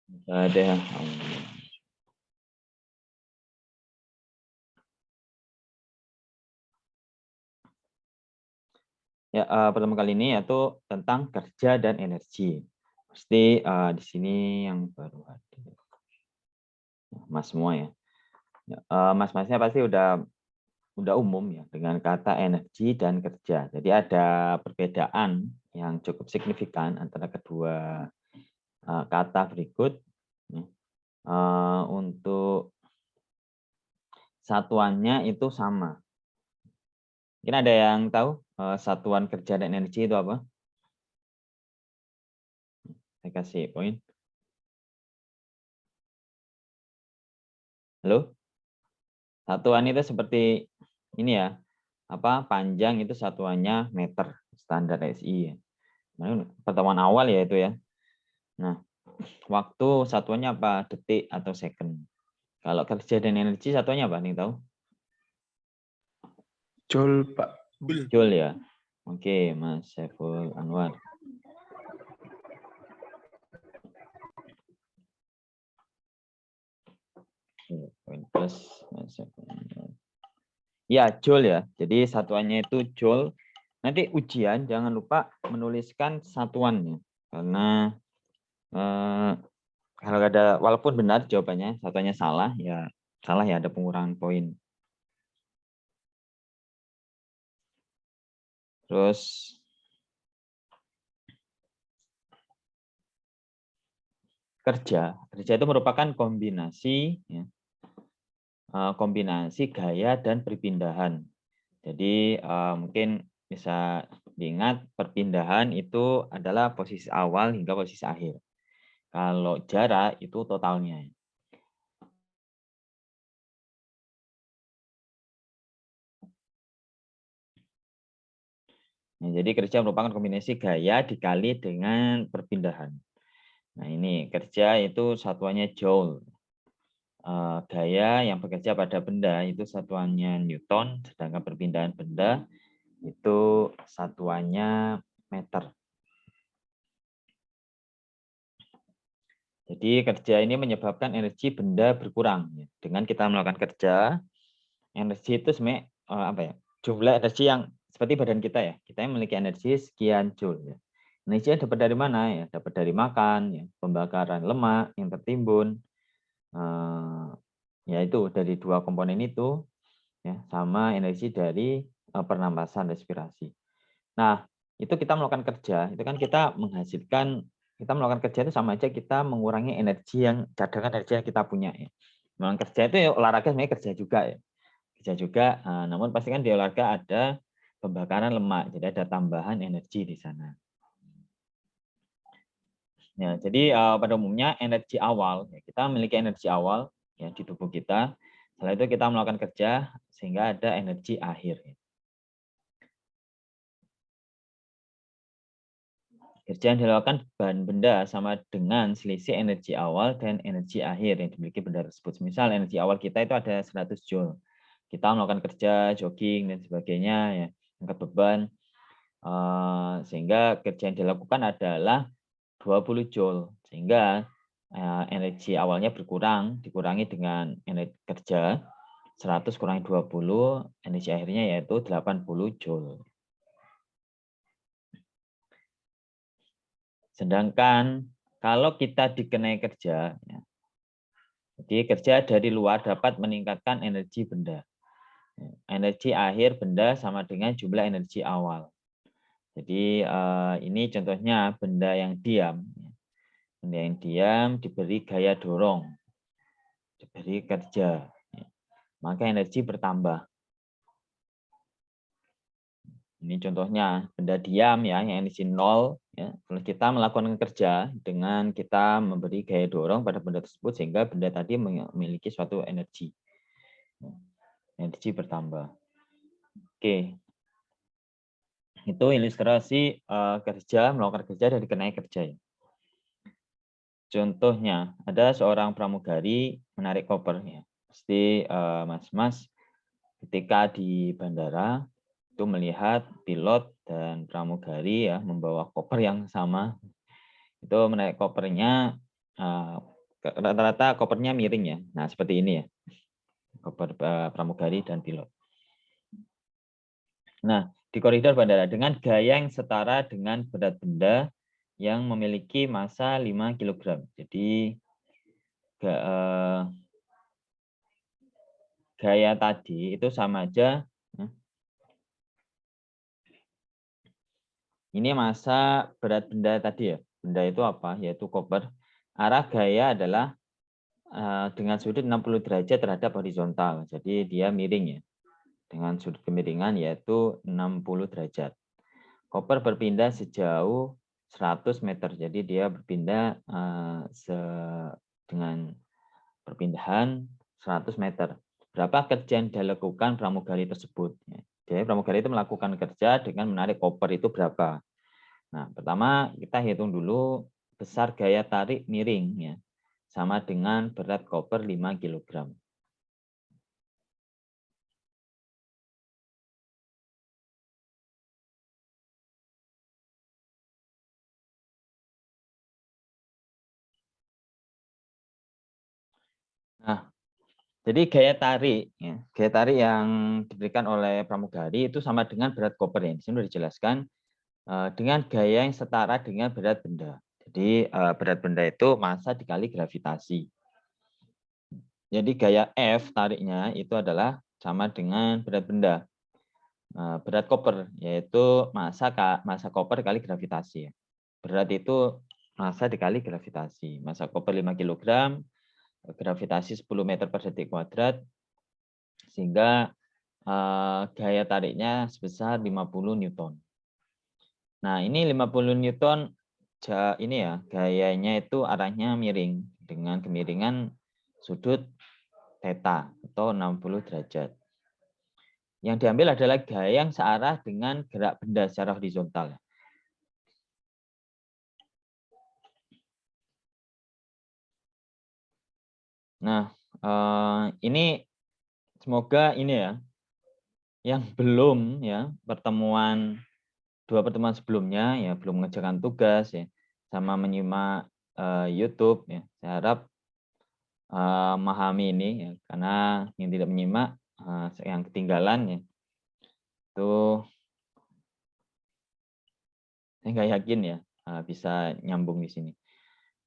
Ada. Ya, pertama kali ini yaitu tentang kerja dan energi. Pasti di sini yang baru hadir. Mas semua ya. Mas-masnya pasti udah umum ya dengan kata energi dan kerja. Jadi ada perbedaan yang cukup signifikan antara kedua kata berikut. Untuk satuannya itu sama. Mungkin ada yang tahu satuan kerja dan energi itu apa? Saya kasih poin. Halo? Satuan itu seperti ini ya. Panjang itu satuannya meter standar SI. Pertemuan awal ya itu ya. Nah, waktu satuannya apa? Detik atau second. Kalau kerja dan energi satuannya apa nih tahu? Joule, Pak. Joule ya. Oke, Mas Saiful Anwar. Poin plus Mas Saiful Anwar. Ya, joule ya. Jadi satuannya itu joule. Nanti ujian jangan lupa menuliskan satuannya. Karena kalau ada walaupun benar jawabannya satuannya salah ya ada pengurangan poin. Terus kerja itu merupakan kombinasi ya, kombinasi gaya dan perpindahan. Jadi mungkin bisa diingat perpindahan itu adalah posisi awal hingga posisi akhir. Kalau jarak itu totalnya. Nah, jadi kerja merupakan kombinasi gaya dikali dengan perpindahan. Nah ini kerja itu satuannya joule. Gaya yang bekerja pada benda itu satuannya Newton, sedangkan perpindahan benda itu satuannya meter. Jadi kerja ini menyebabkan energi benda berkurang. Dengan kita melakukan kerja, energi itu sebenarnya jumlah energi yang seperti badan kita ya. Kita yang memiliki energi sekian joule. Ya. Energi dapat dari mana ya? Dapat dari makan, ya, pembakaran lemak yang tertimbun, yaitu dari dua komponen itu, ya, sama energi dari pernapasan respirasi. Nah, itu kita melakukan kerja, itu kan kita melakukan kerja itu sama aja kita mengurangi energi cadangan energi yang kita punya ya. Melakukan kerja itu ya, olahraga sebenarnya kerja juga ya. Kerja juga, namun pasti kan di olahraga ada pembakaran lemak, jadi ada tambahan energi di sana. Ya, jadi pada umumnya energi awal, ya, kita memiliki energi awal ya di tubuh kita. Setelah itu kita melakukan kerja sehingga ada energi akhir. Kerja yang dilakukan bahan benda sama dengan selisih energi awal dan energi akhir yang dimiliki benda tersebut. Misal energi awal kita itu ada 100 joule. Kita melakukan kerja, jogging dan sebagainya, ya, angkat beban, sehingga kerja yang dilakukan adalah 20 joule. Sehingga energi awalnya berkurang, dikurangi dengan energi kerja, 100 kurangi 20, energi akhirnya yaitu 80 joule. Sedangkan kalau kita dikenai kerja, ya, jadi kerja dari luar dapat meningkatkan energi benda. Energi akhir benda sama dengan jumlah energi awal. Jadi ini contohnya benda yang diam. Benda yang diam diberi gaya dorong, diberi kerja, maka energi bertambah. Ini contohnya benda diam ya, yang energi 0. Ya. Kalau kita melakukan kerja dengan kita memberi gaya dorong pada benda tersebut sehingga benda tadi memiliki suatu energi. Energi bertambah. Oke. Itu ilustrasi kerja, melakukan kerja dan dikenai kerja. Contohnya, ada seorang pramugari menarik koper. Ya. Pasti mas-mas ketika di bandara itu melihat pilot dan pramugari ya membawa koper yang sama. Itu menarik kopernya rata-rata kopernya miring ya. Nah, seperti ini ya. Koper pramugari dan pilot. Nah, di koridor bandara dengan gaya yang setara dengan berat benda yang memiliki massa 5 kg. Jadi gaya tadi itu sama aja. Ini massa berat benda tadi ya. Benda itu apa? Yaitu koper. Arah gaya adalah dengan sudut 60 derajat terhadap horizontal. Jadi dia miring ya. Dengan sudut kemiringan yaitu 60 derajat. Koper berpindah sejauh 100 meter. Jadi dia berpindah dengan perpindahan 100 meter. Berapa kerja yang dilakukan pramugari tersebut? Jadi pramugari itu melakukan kerja dengan menarik koper itu berapa? Nah, pertama kita hitung dulu besar gaya tarik miring ya. Sama dengan berat koper 5 kg. Nah, jadi gaya tarik yang diberikan oleh pramugari itu sama dengan berat koper ya. Di sini sudah dijelaskan dengan gaya yang setara dengan berat benda. Jadi berat benda itu massa dikali gravitasi. Jadi gaya F tariknya itu adalah sama dengan berat benda. Berat koper yaitu massa koper kali gravitasi. Berat itu massa dikali gravitasi. Massa koper 5 kg, gravitasi 10 meter per detik kuadrat, sehingga gaya tariknya sebesar 50 Newton. Nah, ini 50 Newton ini ya, gayanya itu arahnya miring dengan kemiringan sudut theta atau 60 derajat. Yang diambil adalah gaya yang searah dengan gerak benda secara horizontal. Nah, ini semoga ini ya, yang belum ya dua pertemuan sebelumnya ya belum mengerjakan tugas ya, sama menyimak YouTube ya, saya harap memahami ini ya, karena yang tidak menyimak yang ketinggalan ya itu saya nggak yakin ya bisa nyambung di sini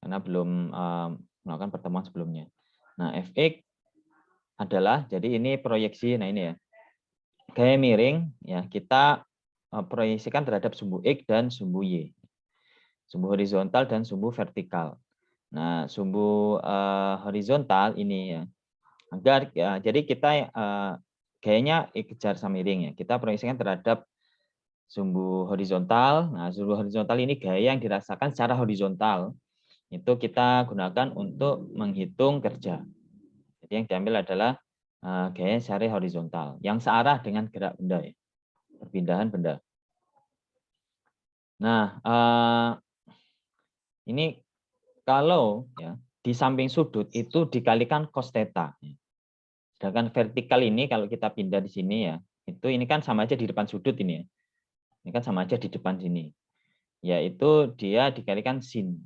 karena belum melakukan pertemuan sebelumnya. Nah, fx adalah jadi ini proyeksi. Nah, ini ya gaya miring ya kita proyeksikan terhadap sumbu x dan sumbu y, sumbu horizontal dan sumbu vertikal. Nah, sumbu horizontal ini ya agar ya, jadi kita gayanya kejar sama miring ya. Kita proyeksikan terhadap sumbu horizontal. Nah, sumbu horizontal ini gaya yang dirasakan secara horizontal. Itu kita gunakan untuk menghitung kerja. Jadi yang diambil adalah gaya secara horizontal yang searah dengan gerak benda ya. Perpindahan benda. Nah, ini kalau ya di samping sudut itu dikalikan cos theta. Sedangkan vertikal ini kalau kita pindah di sini ya, itu ini kan sama aja di depan sudut ini ya. Ini kan sama aja di depan sini. Yaitu dia dikalikan sin.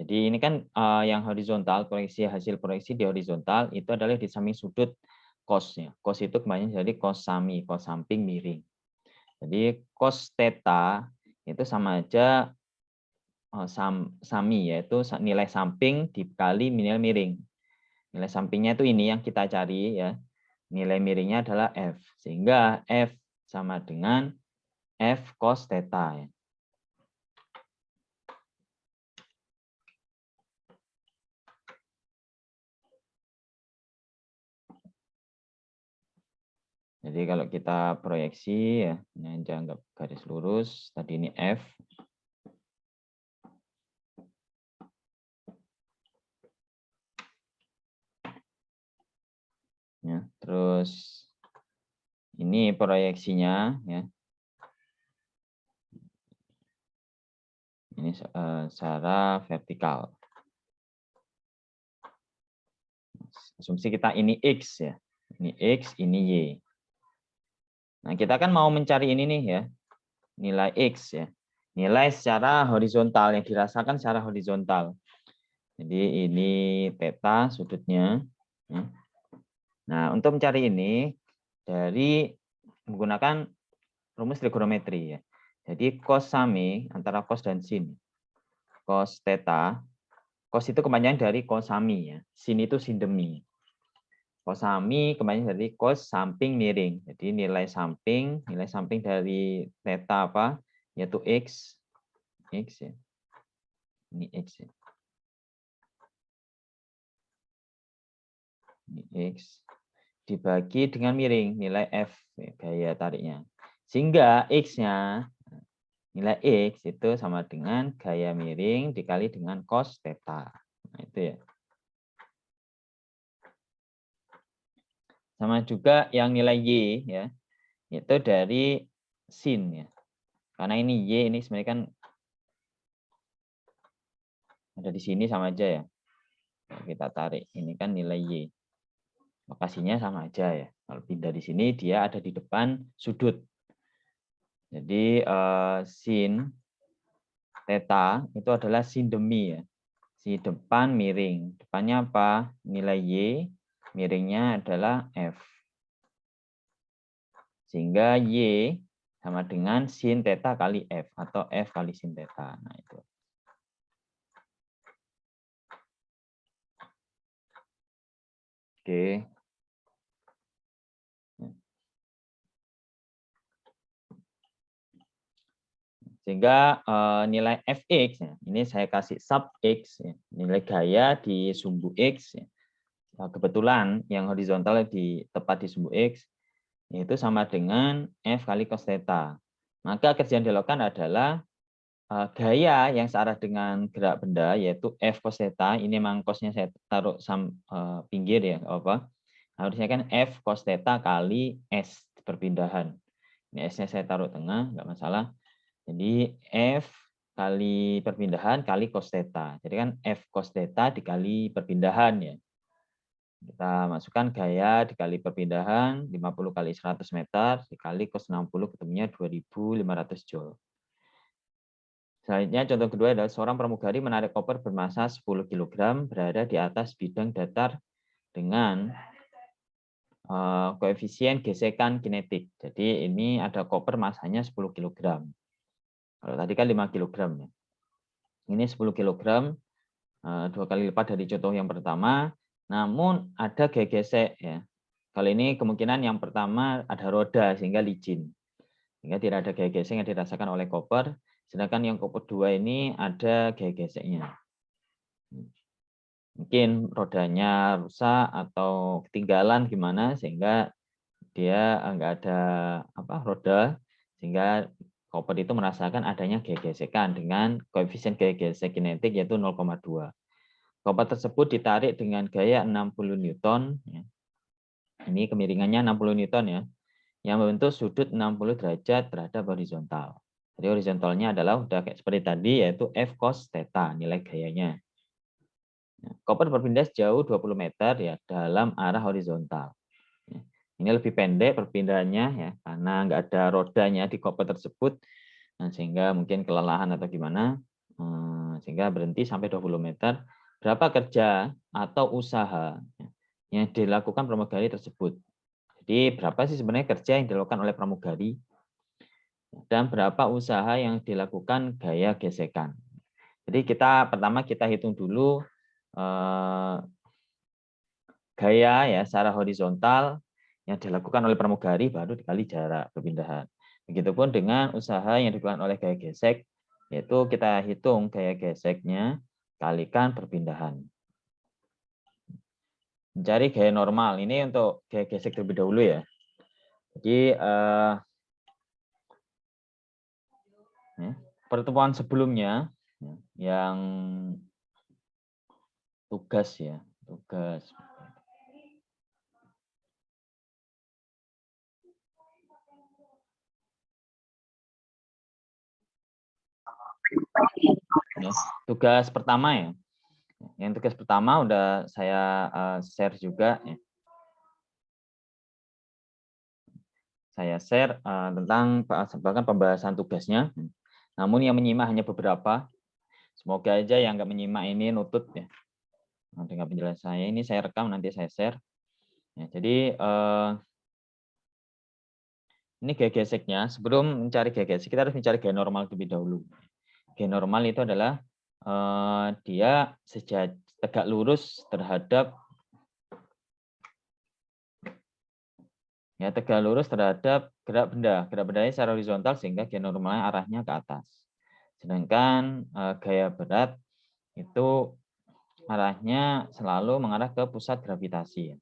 Jadi ini kan yang horizontal, proyeksi hasil proyeksi di horizontal itu adalah di samping sudut cos-nya. Cos itu kembali jadi cos sami, cos samping miring. Jadi cos theta itu sama aja sami, yaitu nilai samping dikali nilai miring. Nilai sampingnya itu ini yang kita cari ya. Nilai miringnya adalah F. Sehingga F sama dengan F cos theta ya. Jadi kalau kita proyeksi ya, ini anggap garis lurus, tadi ini F. Ya, terus ini proyeksinya ya. Ini secara vertikal. Asumsi kita ini X ya. Ini X, ini Y. Nah, kita kan mau mencari ini nih ya. Nilai X ya. Nilai secara horizontal yang dirasakan secara horizontal. Jadi ini theta sudutnya. Nah, untuk mencari ini dari menggunakan rumus trigonometri ya. Jadi cos sami antara cos dan sin. Cos theta, cos itu kepanjangan dari cosami ya. Sin itu sin demi. Cosami kepanjangan dari cos samping miring. Jadi nilai samping dari theta apa? Yaitu x ya. Ini x ya. Ini x dibagi dengan miring, nilai F, gaya tariknya. Sehingga X-nya, nilai X itu sama dengan gaya miring dikali dengan cos theta. Nah, itu ya. Sama juga yang nilai Y, ya, itu dari sin. Ya. Karena ini Y, ini sebenarnya kan ada di sini sama aja ya. Kita tarik, ini kan nilai Y. Lokasinya sama aja ya. Kalau pindah di sini, dia ada di depan sudut. Jadi sin theta itu adalah sin demi ya. Si depan miring. Depannya apa? Nilai Y, miringnya adalah F. Sehingga Y sama dengan sin theta kali F atau F kali sin theta. Nah, itu. Oke. Sehingga nilai fx, ya, ini saya kasih sub x, ya, nilai gaya di sumbu x. Ya. Nah, kebetulan yang horizontal tepat di sumbu x, yaitu sama dengan f kali cos theta. Maka kerja yang dilakukan adalah gaya yang searah dengan gerak benda, yaitu f cos theta. Ini memang cosnya saya taruh pinggir ya, apa? Harusnya kan f cos theta kali s perpindahan. Ini s-nya saya taruh tengah, nggak masalah. Jadi F kali perpindahan kali cos theta. Jadi kan F cos theta dikali perpindahan ya. Kita masukkan gaya dikali perpindahan 50 kali 100 meter dikali cos 60 ketemunya 2500 joule. Selanjutnya contoh kedua adalah seorang pramugari menarik koper bermasa 10 kg berada di atas bidang datar dengan koefisien gesekan kinetik. Jadi ini ada koper masanya 10 kg. Kalau tadi kan 5 kg ya. Ini 10 kg, 2 kali lipat dari contoh yang pertama, namun ada gaya gesek ya. Kali ini kemungkinan yang pertama ada roda sehingga licin. Sehingga tidak ada gaya gesek yang dirasakan oleh koper, sedangkan yang koper 2 ini ada gaya geseknya. Mungkin rodanya rusak atau ketinggalan gimana sehingga dia enggak ada roda sehingga koper itu merasakan adanya gaya gesekan dengan koefisien gaya gesek kinetik yaitu 0,2. Koper tersebut ditarik dengan gaya 60 Newton. Ini kemiringannya 60 Newton ya, yang membentuk sudut 60 derajat terhadap horizontal. Jadi horizontalnya adalah udah kayak seperti tadi yaitu F cos theta, nilai gayanya. Koper berpindah sejauh 20 meter ya dalam arah horizontal. Ini lebih pendek perpindahannya ya karena nggak ada rodanya di koper tersebut, sehingga mungkin kelelahan atau gimana, sehingga berhenti sampai 20 meter. Berapa kerja atau usaha yang dilakukan pramugari tersebut? Jadi berapa sih sebenarnya kerja yang dilakukan oleh pramugari dan berapa usaha yang dilakukan gaya gesekan? Jadi pertama kita hitung dulu gaya ya secara horizontal yang dilakukan oleh pramugari baru dikali jarak perpindahan. Begitupun dengan usaha yang dilakukan oleh gaya gesek, yaitu kita hitung gaya geseknya kalikan perpindahan. Mencari gaya normal, ini untuk gaya gesek terlebih dahulu ya. Jadi pertemuan sebelumnya yang tugas ya, tugas. Tugas pertama ya. Yang tugas pertama udah saya share juga ya. Saya share tentang bahkan pembahasan tugasnya. Namun yang menyimak hanya beberapa. Semoga aja yang nggak menyimak ini nutut ya. dengan penjelasan saya ini saya rekam nanti saya share. Ya, jadi ini gaya geseknya. Sebelum mencari gaya gesek kita harus mencari gaya normal terlebih dahulu. Gaya normal itu adalah dia tegak lurus terhadap gerak benda. Gerak bendanya secara horizontal sehingga gaya normalnya arahnya ke atas. Sedangkan gaya berat itu arahnya selalu mengarah ke pusat gravitasi.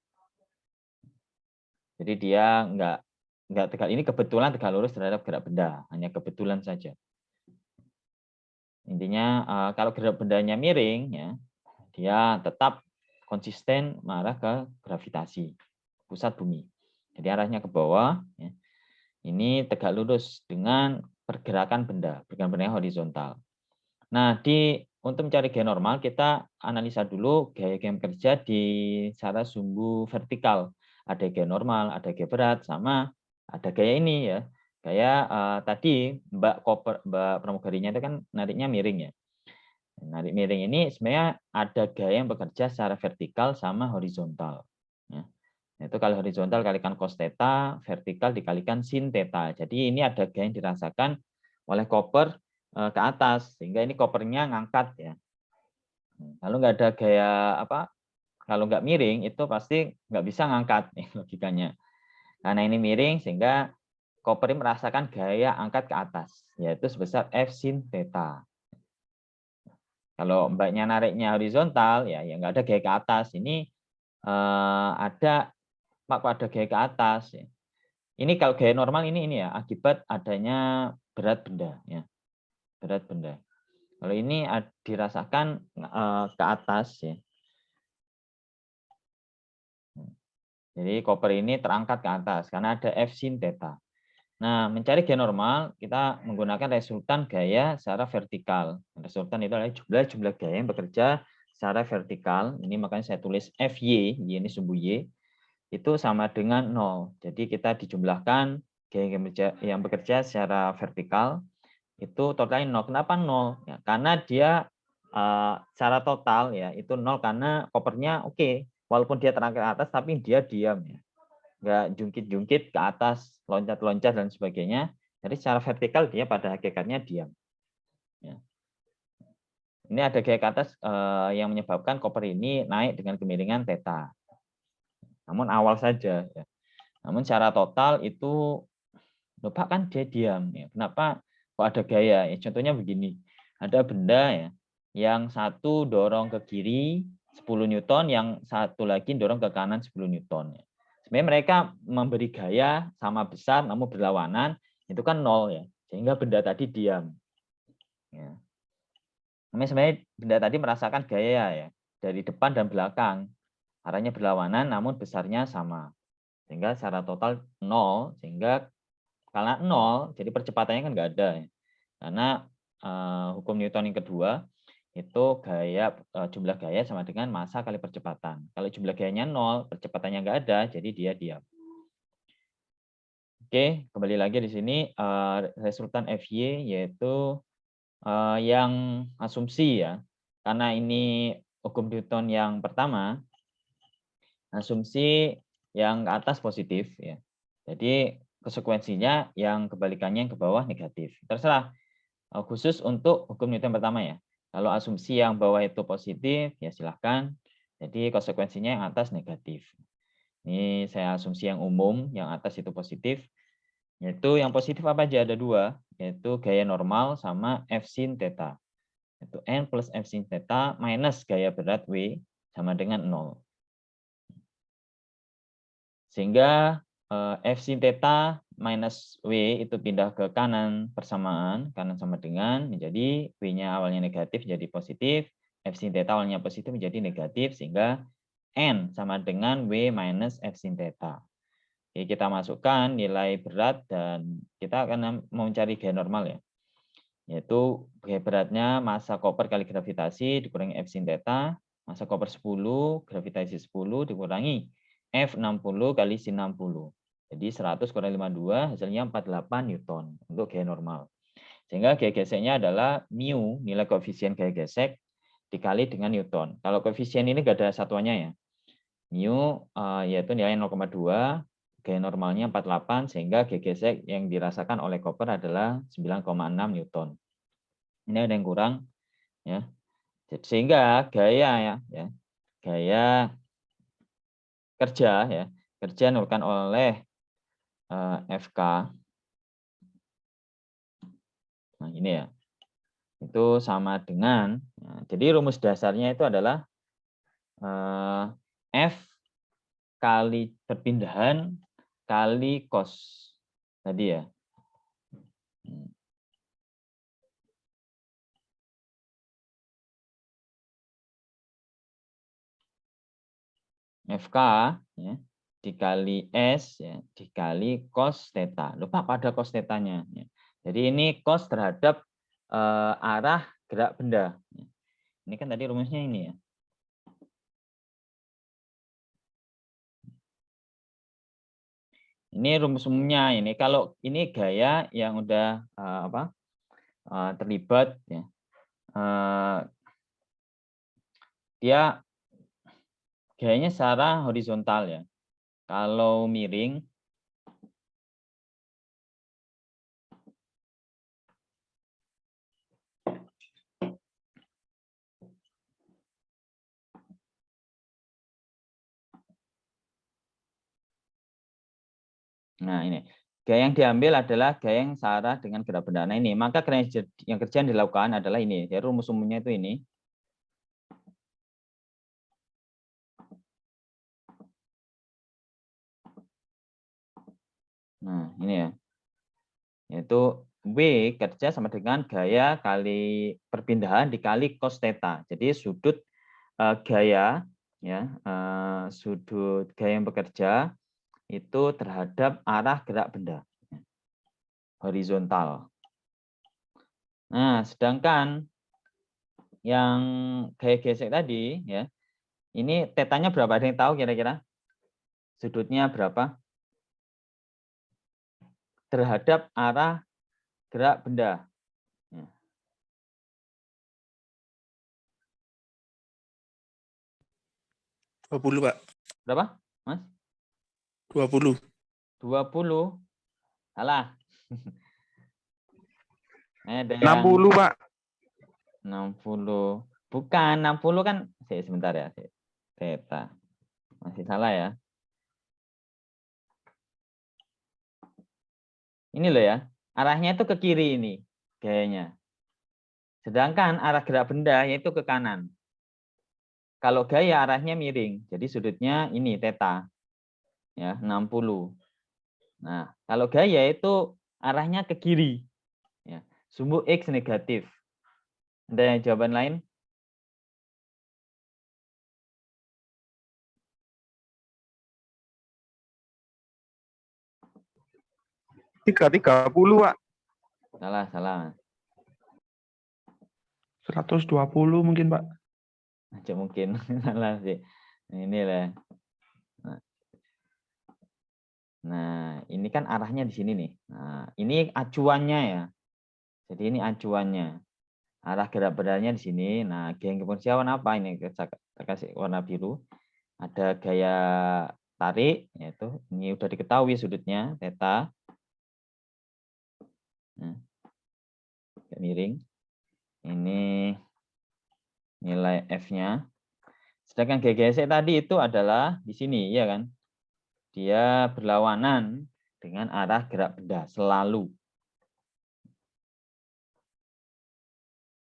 Jadi dia nggak tegak, ini kebetulan tegak lurus terhadap gerak benda, hanya kebetulan saja. Intinya kalau gerak bendanya miring, ya, dia tetap konsisten mengarah ke gravitasi, pusat bumi. Jadi arahnya ke bawah. Ya. Ini tegak lurus dengan pergerakan benda yang horizontal. Nah, untuk mencari gaya normal, kita analisa dulu gaya-gaya bekerja di secara sumbu vertikal. Ada gaya normal, ada gaya berat, sama ada gaya ini ya. Gaya tadi Mbak pramugarinya itu kan nariknya miring ya. Narik miring ini sebenarnya ada gaya yang bekerja secara vertikal sama horizontal. Ya. Itu kalau horizontal kalikan cos theta, vertikal dikalikan sin theta. Jadi ini ada gaya yang dirasakan oleh koper ke atas, sehingga ini kopernya ngangkat ya. Kalau nggak ada gaya kalau nggak miring itu pasti nggak bisa ngangkat logikanya. Karena ini miring sehingga koper ini merasakan gaya angkat ke atas, yaitu sebesar F sin theta. Kalau mbaknya nariknya horizontal ya nggak ada gaya ke atas. Ini ada gaya ke atas ya. Ini kalau gaya normal ini ya akibat adanya berat benda ya. Berat benda. Kalau ini dirasakan ke atas ya. Jadi koper ini terangkat ke atas karena ada F sin theta. Nah, mencari gaya normal kita menggunakan resultan gaya secara vertikal. Resultan itu adalah jumlah gaya yang bekerja secara vertikal. Ini makanya saya tulis FY, Y ini sumbu Y, itu sama dengan 0. Jadi kita dijumlahkan gaya yang bekerja secara vertikal itu totalnya 0. Kenapa 0? Ya, karena dia secara total ya itu 0 karena kopernya oke. Walaupun dia terangkat ke atas tapi dia diam ya. Nggak jungkit-jungkit ke atas, loncat-loncat dan sebagainya. Jadi secara vertikal dia pada hakikatnya diam. Ya. Ini ada gaya ke atas yang menyebabkan koper ini naik dengan kemiringan theta. Namun awal saja. Ya. Namun secara total itu lupa kan dia diam. Ya. Kenapa kok ada gaya? Ya, contohnya begini. Ada benda ya yang satu dorong ke kiri 10 Newton, yang satu lagi dorong ke kanan 10 Newton. Ya. Sebenarnya mereka memberi gaya sama besar namun berlawanan, itu kan 0 ya. Sehingga benda tadi diam. Ya. Sebenarnya benda tadi merasakan gaya ya dari depan dan belakang. Arahnya berlawanan namun besarnya sama. Sehingga secara total 0, sehingga karena 0 jadi percepatannya kan nggak ada ya. Karena hukum Newton yang kedua itu jumlah gaya sama dengan massa kali percepatan. Kalau jumlah gayanya 0, percepatannya nggak ada, jadi dia diam. Oke, kembali lagi di sini resultan FY yaitu yang asumsi ya. Karena ini hukum Newton yang pertama, asumsi yang ke atas positif ya. Jadi konsekuensinya yang kebalikannya yang ke bawah negatif. Terserah. Khusus untuk hukum Newton pertama ya. Kalau asumsi yang bawah itu positif, ya silahkan. Jadi konsekuensinya yang atas negatif. Ini saya asumsi yang umum, yang atas itu positif. Yaitu yang positif apa aja? Ada dua, yaitu gaya normal sama F sin theta. Itu N plus F sin theta minus gaya berat W sama dengan 0. Sehingga F sin theta minus W itu pindah ke kanan persamaan, kanan sama dengan, menjadi W-nya awalnya negatif jadi positif, F sin theta awalnya positif menjadi negatif, sehingga N sama dengan W minus F sin theta. Jadi kita masukkan nilai berat dan kita akan mau mencari gaya normal ya. Yaitu gaya beratnya massa koper kali gravitasi dikurangi F sin theta, massa koper 10, gravitasi 10 dikurangi F60 kali sin 60. Jadi 100 kurang 52 hasilnya 48 Newton untuk gaya normal. Sehingga gaya geseknya adalah mu, nilai koefisien gaya gesek, dikali dengan Newton. Kalau koefisien ini nggak ada satuannya ya. Mu yaitu nilai 0,2, gaya normalnya 48, sehingga G gesek yang dirasakan oleh koper adalah 9,6 Newton. Ini ada yang kurang ya. Sehingga gaya gaya kerja ya, kerja dilakukan oleh FK. Nah, ini ya. Itu sama dengan jadi rumus dasarnya itu adalah F kali perpindahan kali cos tadi ya. FK ya, dikali S ya, dikali cos theta. Lupa pada cos tetanya. Ya. Jadi ini cos terhadap arah gerak benda. Ini kan tadi rumusnya ini ya. Ini rumus umumnya ini. Kalau ini gaya yang udah terlibat ya. Dia gayanya secara horizontal ya. Kalau miring nah ini gaya yang diambil adalah gaya yang searah dengan gerak benda. Nah ini maka yang kerja yang dilakukan adalah ini. Jadi rumus umumnya itu ini. Nah ini ya. Yaitu W kerja sama dengan gaya kali perpindahan dikali cos theta. Jadi sudut gaya ya sudut gaya yang bekerja itu terhadap arah gerak benda horizontal. Nah, sedangkan yang gaya gesek tadi ya, ini tetanya berapa? Ada yang tahu kira-kira? Sudutnya berapa? Terhadap arah gerak benda. Ya. 20, Pak. Berapa, Mas? 20. 20. Salah. Ada 60, yang Pak. 60. Bukan, 60 kan. Sebentar ya. Theta. Masih salah ya. Ini loh ya. Arahnya itu ke kiri ini. Gayanya. Sedangkan arah gerak benda yaitu ke kanan. Kalau gaya arahnya miring. Jadi sudutnya ini theta. Ya, 60. Nah, kalau gaya itu arahnya ke kiri. Ya, sumbu X negatif. Ada yang jawaban lain? 330, Pak. Salah. 120 mungkin, Pak. Aja mungkin salah sih. Ini lah. Nah, ini kan arahnya di sini nih. Nah, ini acuannya ya. Jadi ini acuannya. Arah gerak bendanya di sini. Nah, gaya kepolisian apa ini? Kita kasih warna biru. Ada gaya tarik, yaitu ini udah diketahui sudutnya theta. Nah, miring. Ini nilai F-nya. Sedangkan gaya gesek tadi itu adalah di sini, ya kan? Dia berlawanan dengan arah gerak benda selalu.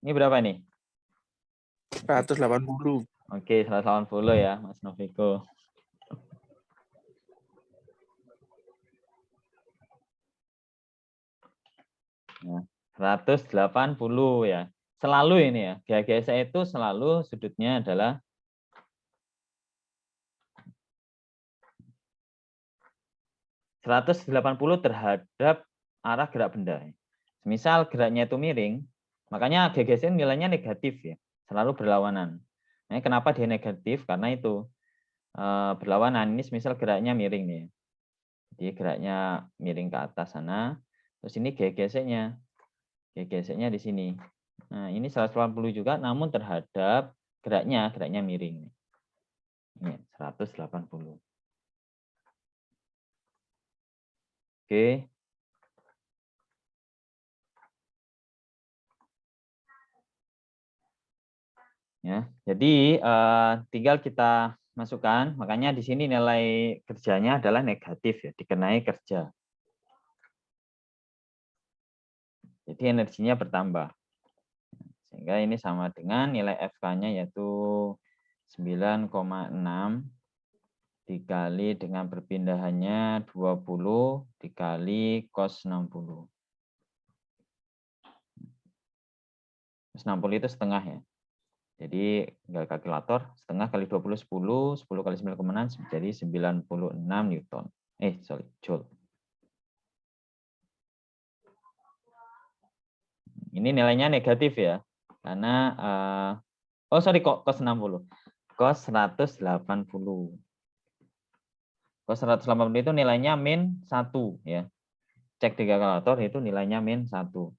Ini berapa nih? 180. Oke, 180 ya, Mas Noviko. Nah, 180 ya. Selalu ini ya. Gaya gesek itu selalu sudutnya adalah 180 terhadap arah gerak benda. Misal geraknya itu miring, makanya gaya gesek nilainya negatif ya, selalu berlawanan. Nah, kenapa dia negatif? Karena itu berlawanan. Ini misal geraknya miring nih. Jadi geraknya miring ke atas sana. Terus ini gaya geseknya. Gaya geseknya di sini. Nah, ini 180 juga, namun terhadap geraknya miring. Ini 180. Oke. Ya, jadi tinggal kita masukkan, makanya di sini nilai kerjanya adalah negatif ya, dikenai kerja. Jadi energinya bertambah. Sehingga ini sama dengan nilai FK-nya yaitu 9,6 dikali dengan perpindahannya 20 dikali cos 60. 60 itu setengah ya. Jadi tinggal kalkulator, setengah kali 20, 10, 10 kali 9,6 jadi 96 Newton. Joule. Ini nilainya negatif ya. Karena cos 60. Cos 180. Cos 180 itu nilainya min 1 ya. Cek di kalkulator itu nilainya min 1.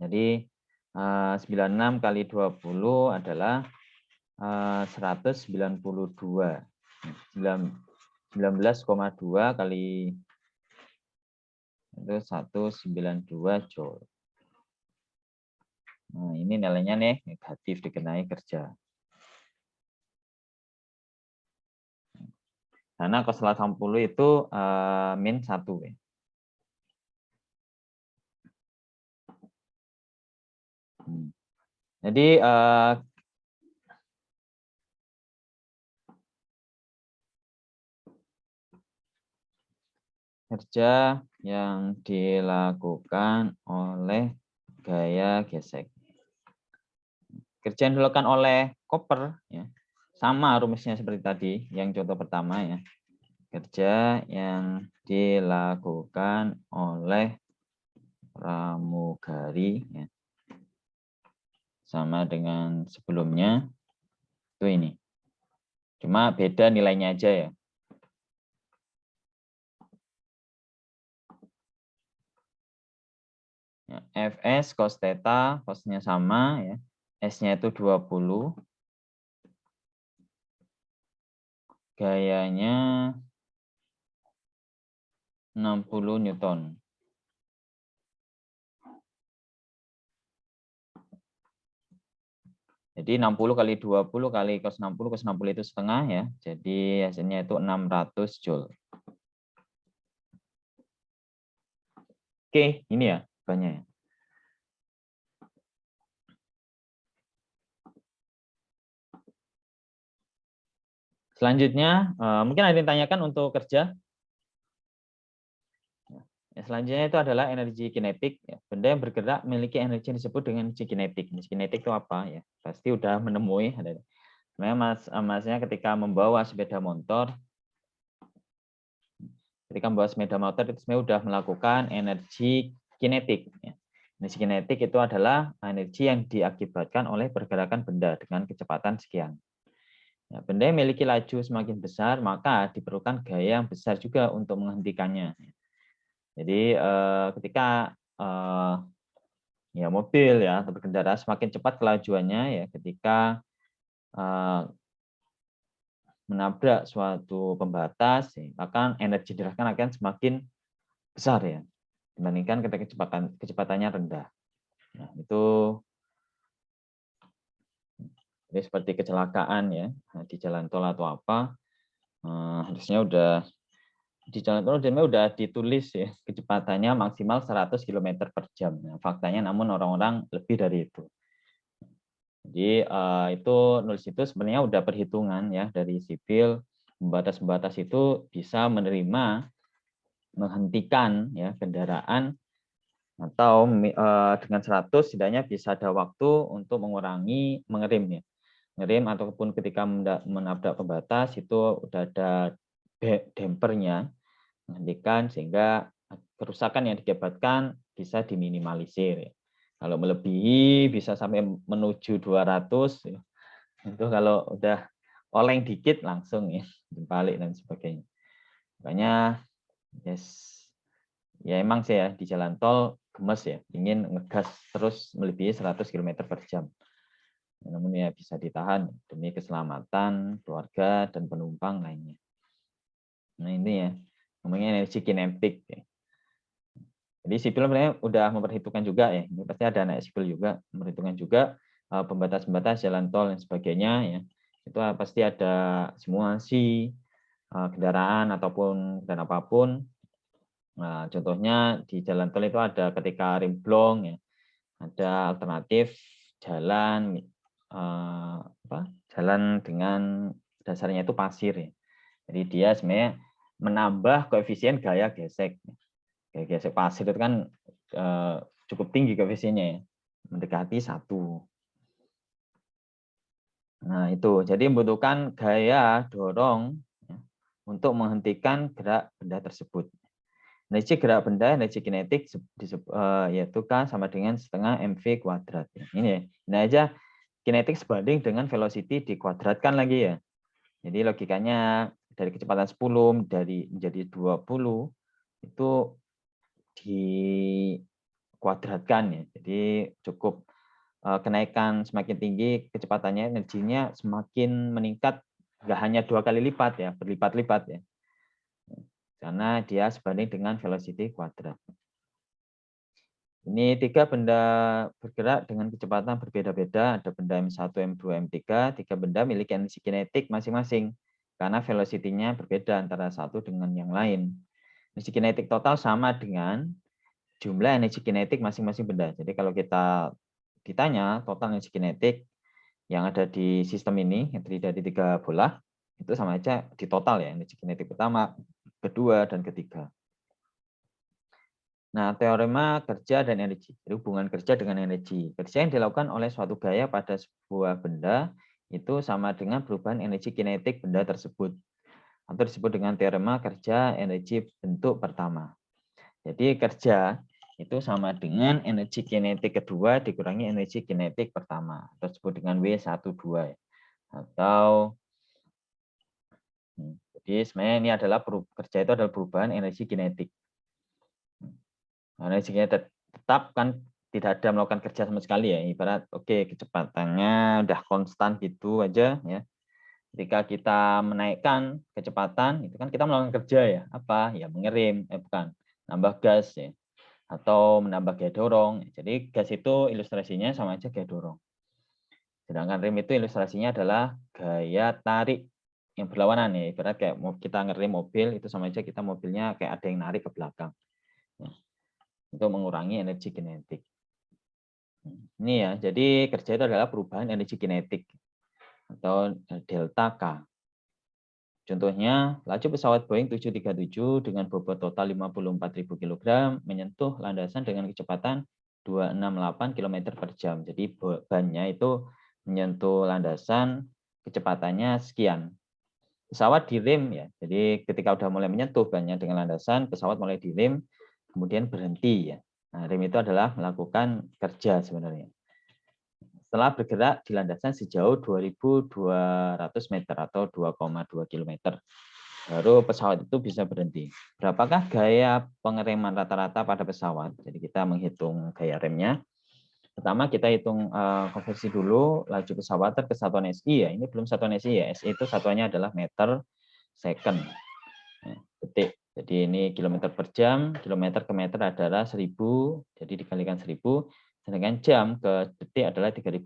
Jadi 96 kali 20 adalah 192. 19,2 kali itu 192 Joule. Nah, ini nilainya nih negatif dikenai kerja. Karena cos 180 itu min 1 ya. Jadi kerja yang dilakukan oleh gaya gesek. Kerja yang dilakukan oleh koper ya, sama rumusnya seperti tadi yang contoh pertama ya. Kerja yang dilakukan oleh pramugari ya, sama dengan sebelumnya itu ini. Cuma beda nilainya aja ya. Fs cos theta, cosnya sama ya. S-nya itu 20. Gayanya 60 Newton. Jadi 60 kali 20 kali cos 60 itu setengah ya. Jadi hasilnya itu 600 Joule. Oke, ini ya banyak ya. Selanjutnya, mungkin ada yang tanyakan untuk kerja. Selanjutnya itu adalah energi kinetik. Benda yang bergerak memiliki energi yang disebut dengan energi kinetik. Energi kinetik itu apa ya? Pasti udah menemui. Sebenarnya masnya ketika membawa sepeda motor, itu sebenarnya udah melakukan energi kinetik. Energi kinetik itu adalah energi yang diakibatkan oleh pergerakan benda dengan kecepatan sekian. Ya, benda yang memiliki laju semakin besar, maka diperlukan gaya yang besar juga untuk menghentikannya. Jadi ketika ya mobil ya atau berkendara semakin cepat kelajuannya ya ketika menabrak suatu pembatas, maka energi dikerahkan akan semakin besar ya dibandingkan ketika kecepatannya rendah. Nah, itu jadi seperti kecelakaan ya di jalan tol atau apa, harusnya udah di jalan tol udah ditulis ya kecepatannya maksimal 100 km per jam. Nah, faktanya namun orang-orang lebih dari itu. Jadi itu nulis itu sebenarnya udah perhitungan ya dari sipil, pembatas-pembatas itu bisa menerima menghentikan ya kendaraan atau dengan 100 setidaknya bisa ada waktu untuk mengurangi mengerem ya. Ngerem ataupun ketika menabrak pembatas itu udah ada dampernya menghentikan sehingga kerusakan yang diakibatkan bisa diminimalisir. Kalau melebihi bisa sampai menuju 200 ya. Itu kalau udah oleng dikit langsung ya balik dan sebagainya. Makanya yes, ya emang sih ya di jalan tol gemes ya, ingin ngegas terus melebihi 100 km per jam. Namun ya bisa ditahan demi keselamatan keluarga dan penumpang lainnya. Nah ini ya, namanya energi kinetik. Ya. Jadi sipil sebenarnya udah memperhitungkan juga ya, ini pasti ada anak sipil juga, memperhitungkan juga pembatas-pembatas jalan tol dan sebagainya ya. Itu pasti ada simulasi kendaraan ataupun dan apapun. Nah, contohnya di jalan tol itu ada ketika rim blong ya, ada alternatif jalan jalan dengan dasarnya itu pasir ya. Jadi dia sebenarnya menambah koefisien gaya gesek. Gaya gesek pasir itu kan cukup tinggi koefisiennya ya, mendekati 1. Nah itu, jadi membutuhkan gaya dorong ya, untuk menghentikan gerak benda tersebut. Energi gerak benda, energi kinetik yaitu K sama dengan setengah mv kuadrat. Ini aja kinetik sebanding dengan velocity dikuadratkan lagi ya. Jadi logikanya dari kecepatan 10 menjadi 20 itu dikuadratkan ya. Jadi cukup kenaikan semakin tinggi kecepatannya, energinya semakin meningkat, nggak hanya 2 kali lipat ya, berlipat-lipat ya. Karena dia sebanding dengan velocity kuadrat. Ini 3 benda bergerak dengan kecepatan berbeda-beda. Ada benda M1, M2, M3. 3 benda memiliki energi kinetik masing-masing. Karena velocity-nya berbeda antara satu dengan yang lain. Energi kinetik total sama dengan jumlah energi kinetik masing-masing benda. Jadi kalau kita ditanya total energi kinetik yang ada di sistem ini, yang terdiri dari 3 bola, itu sama aja di total ya, energi kinetik pertama, kedua, dan ketiga. Nah, teorema kerja dan energi. Jadi hubungan kerja dengan energi. Kerja yang dilakukan oleh suatu gaya pada sebuah benda itu sama dengan perubahan energi kinetik benda tersebut. Atau disebut dengan teorema kerja energi bentuk pertama. Jadi kerja itu sama dengan energi kinetik kedua dikurangi energi kinetik pertama. Atau disebut dengan W12. Atau jadi sebenarnya ini adalah kerja itu adalah perubahan energi kinetik. Energinya tetap kan tidak ada melakukan kerja sama sekali ya, ibarat kecepatannya udah konstan gitu aja ya. Ketika kita menaikkan kecepatan itu kan kita melakukan kerja ya, apa ya, mengerem bukan, nambah gas ya, atau menambah gaya dorong. Jadi gas itu ilustrasinya sama aja gaya dorong, sedangkan rem itu ilustrasinya adalah gaya tarik yang berlawanan ya, ibarat kayak kita ngerem mobil itu sama aja kita mobilnya kayak ada yang narik ke belakang ya, untuk mengurangi energi kinetik. Ini ya, jadi kerja itu adalah perubahan energi kinetik atau delta K. Contohnya, laju pesawat Boeing 737 dengan bobot total 54.000 kg menyentuh landasan dengan kecepatan 268 km per jam. Jadi bannya itu menyentuh landasan, kecepatannya sekian. Pesawat direm ya, jadi ketika udah mulai menyentuh bannya dengan landasan, pesawat mulai direm, kemudian berhenti ya. Nah, rem itu adalah melakukan kerja sebenarnya. Setelah bergerak di landasan sejauh 2.200 meter atau 2,2 km, baru pesawat itu bisa berhenti. Berapakah gaya pengereman rata-rata pada pesawat? Jadi kita menghitung gaya remnya. Pertama kita hitung konversi dulu laju pesawat ke satuan SI ya. Ini belum satuan SI ya. SI itu satuannya adalah meter second. Detik. Jadi ini kilometer per jam, kilometer ke meter adalah 1000, jadi dikalikan 1000, sedangkan jam ke detik adalah 3600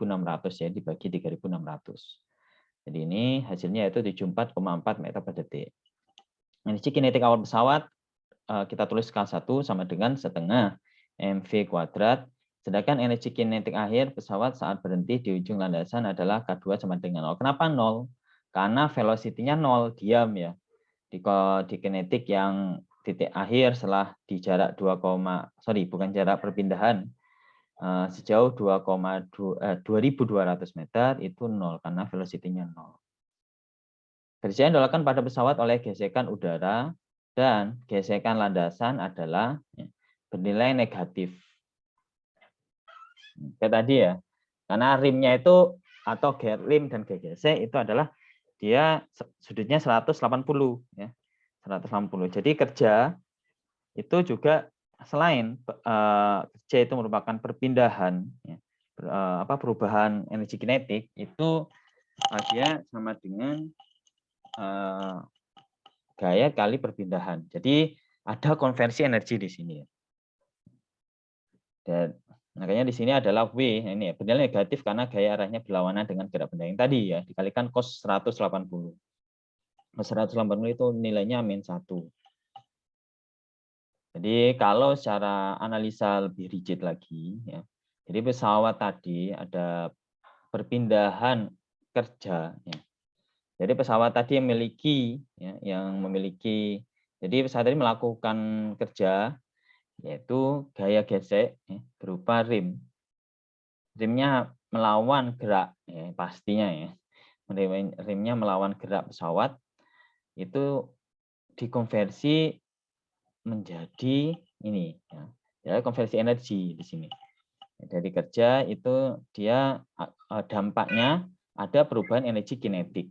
ya, dibagi 3600. Jadi ini hasilnya yaitu 74,4 meter per detik. Energi kinetik awal pesawat kita tulis K1 sama dengan setengah mv kuadrat, sedangkan energi kinetik akhir pesawat saat berhenti di ujung landasan adalah K2 sama dengan 0. Kenapa 0? Karena velocity-nya 0, diam ya. Di kinetik yang titik akhir setelah di jarak bukan jarak perpindahan sejauh 2.200 meter itu 0 karena velocity-nya 0. Kerja yang dilakukan pada pesawat oleh gesekan udara dan gesekan landasan adalah bernilai negatif. Kayak tadi ya, karena rimnya itu atau rim dan gesek itu adalah dia sudutnya 180 ya. 180. Jadi kerja itu juga selain kerja itu merupakan perpindahan, ya, perubahan energi kinetik, itu dia sama dengan gaya kali perpindahan. Jadi ada konversi energi di sini. Dan makanya di sini adalah W, ini ya, benda negatif karena gaya arahnya berlawanan dengan gerak benda yang tadi ya, dikalikan cos 180. Cos 180 itu nilainya -1. Jadi kalau secara analisa lebih rigid lagi, ya, jadi pesawat tadi ada perpindahan kerja. Ya. Jadi pesawat tadi yang memiliki, jadi pesawat tadi melakukan kerja, yaitu gaya gesek ya, berupa rim. Rimnya melawan gerak, ya, pastinya ya. Rimnya melawan gerak pesawat, itu dikonversi menjadi ini ya, konversi energi di sini. Dari kerja itu dia dampaknya ada perubahan energi kinetik.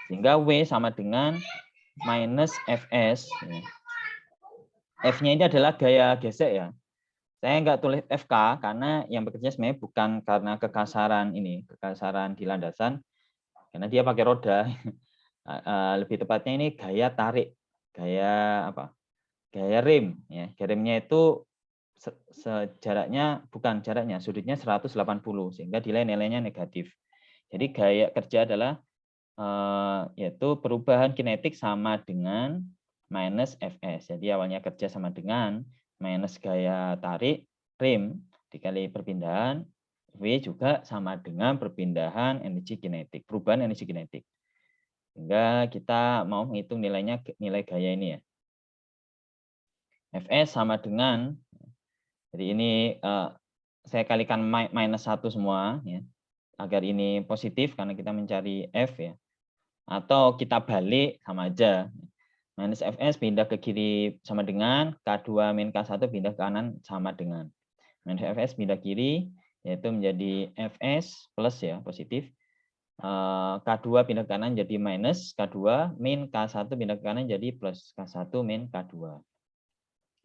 Sehingga W sama dengan minus Fs. F-nya ini adalah gaya gesek ya. Saya nggak tulis FK karena yang bekerja sebenarnya bukan karena kekasaran di landasan, karena dia pakai roda. Lebih tepatnya ini gaya tarik, gaya rim ya. Gaya rimnya itu sudutnya 180 sehingga nilainya negatif. Jadi gaya kerja adalah yaitu perubahan kinetik sama dengan minus Fs. Jadi awalnya kerja sama dengan minus gaya tarik rim dikali perpindahan V juga sama dengan perpindahan energi kinetik, perubahan energi kinetik. Sehingga kita mau menghitung nilai gaya ini ya. Fs sama dengan, jadi ini saya kalikan -1 semua ya, agar ini positif karena kita mencari F ya. Atau kita balik sama aja. Minus Fs pindah ke kiri sama dengan K2 min K1 pindah ke kanan sama dengan. Minus Fs pindah kiri yaitu menjadi Fs plus ya, positif. K2 pindah ke kanan jadi minus K2 min K1 pindah ke kanan jadi plus K1 min K2.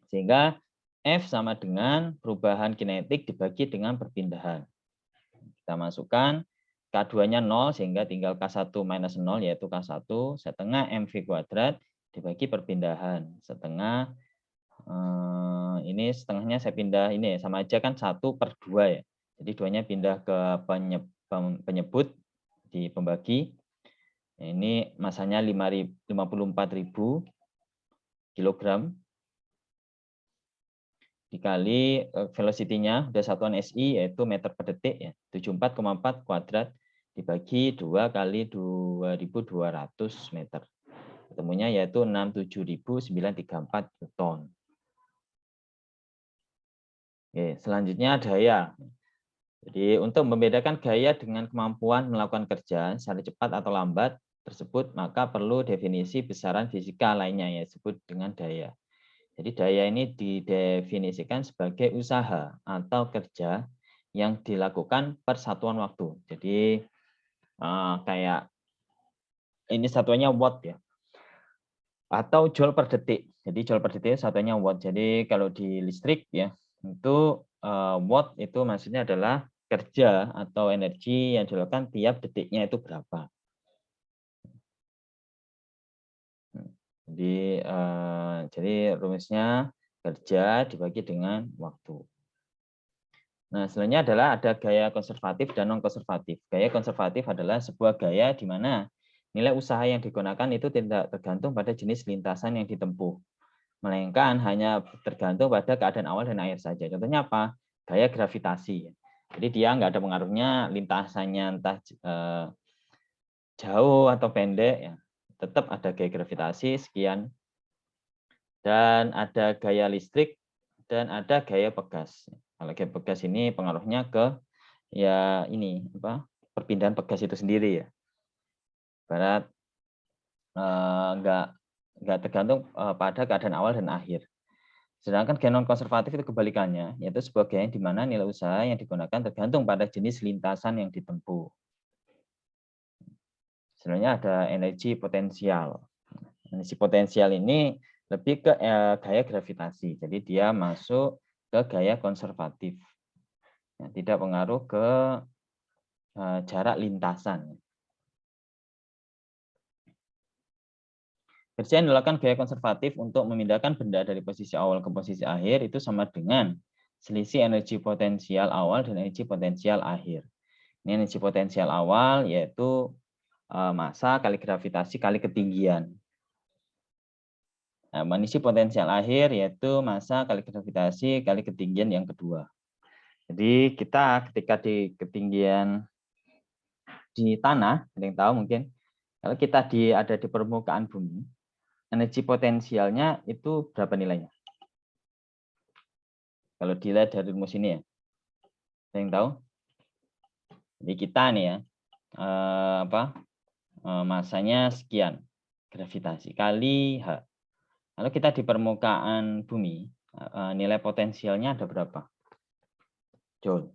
Sehingga F sama dengan perubahan kinetik dibagi dengan perpindahan. Kita masukkan K2-nya 0 sehingga tinggal K1 minus 0 yaitu K1 setengah MV kuadrat dibagi perpindahan setengah, ini setengahnya saya pindah ini sama aja kan 1/2 ya. Jadi 2-nya pindah ke penyebut di pembagi. Ini masanya 54.000 kilogram dikali velocity-nya udah satuan SI yaitu meter per detik ya, 74,4 kuadrat dibagi 2 kali 2.200 meter. Ketemunya yaitu 67.934 Newton. Oke, selanjutnya daya. Jadi untuk membedakan gaya dengan kemampuan melakukan kerja secara cepat atau lambat tersebut, maka perlu definisi besaran fisika lainnya yang disebut dengan daya. Jadi daya ini didefinisikan sebagai usaha atau kerja yang dilakukan per satuan waktu. Jadi kayak ini satuannya watt ya, atau joule per detik. Jadi joule per detik satuannya watt. Jadi kalau di listrik ya itu watt itu maksudnya adalah kerja atau energi yang dilakukan tiap detiknya itu berapa. Jadi rumusnya kerja dibagi dengan waktu. Nah, selanjutnya adalah ada gaya konservatif dan non-konservatif. Gaya konservatif adalah sebuah gaya di mana nilai usaha yang digunakan itu tidak tergantung pada jenis lintasan yang ditempuh, melainkan hanya tergantung pada keadaan awal dan akhir saja. Contohnya apa? Gaya gravitasi. Jadi dia nggak ada pengaruhnya lintasannya entah jauh atau pendek, ya. Tetap ada gaya gravitasi sekian. Dan ada gaya listrik dan ada gaya pegas. Kalau gaya pegas ini pengaruhnya ke ya ini perpindahan pegas itu sendiri ya. Barat nggak tergantung pada keadaan awal dan akhir. Sedangkan gaya non konservatif itu kebalikannya, yaitu sebuah gaya di mana nilai usaha yang digunakan tergantung pada jenis lintasan yang ditempuh. Sebenarnya ada energi potensial. Energi potensial ini lebih ke gaya gravitasi. Jadi dia masuk ke gaya konservatif. Ya, tidak pengaruh ke jarak lintasan. Kerja yang dilakukan gaya konservatif untuk memindahkan benda dari posisi awal ke posisi akhir itu sama dengan selisih energi potensial awal dan energi potensial akhir. Ini energi potensial awal yaitu massa kali gravitasi kali ketinggian. Nah, energi potensial akhir yaitu massa kali gravitasi kali ketinggian yang kedua. Jadi kita ketika di ketinggian di tanah, ada yang tahu mungkin, kalau kita ada di permukaan bumi, energi potensialnya itu berapa nilainya? Kalau dilihat dari rumus ini ya, ada yang tahu? Jadi kita nih ya, masanya sekian, gravitasi kali H. Lalu kita di permukaan bumi, nilai potensialnya ada berapa? Joule.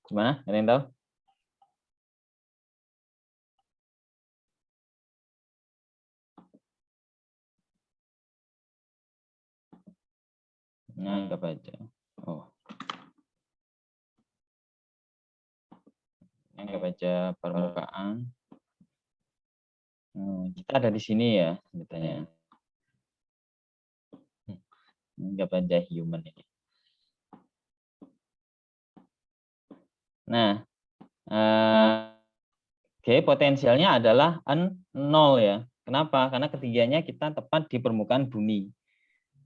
Gimana? Ada yang tahu? Nah, anggap aja. Oh. Anggap aja permukaan. Kita ada di sini ya, ceritanya. Anggap aja human ini. Nah, potensialnya adalah 0 ya. Kenapa? Karena ketinggiannya kita tepat di permukaan bumi.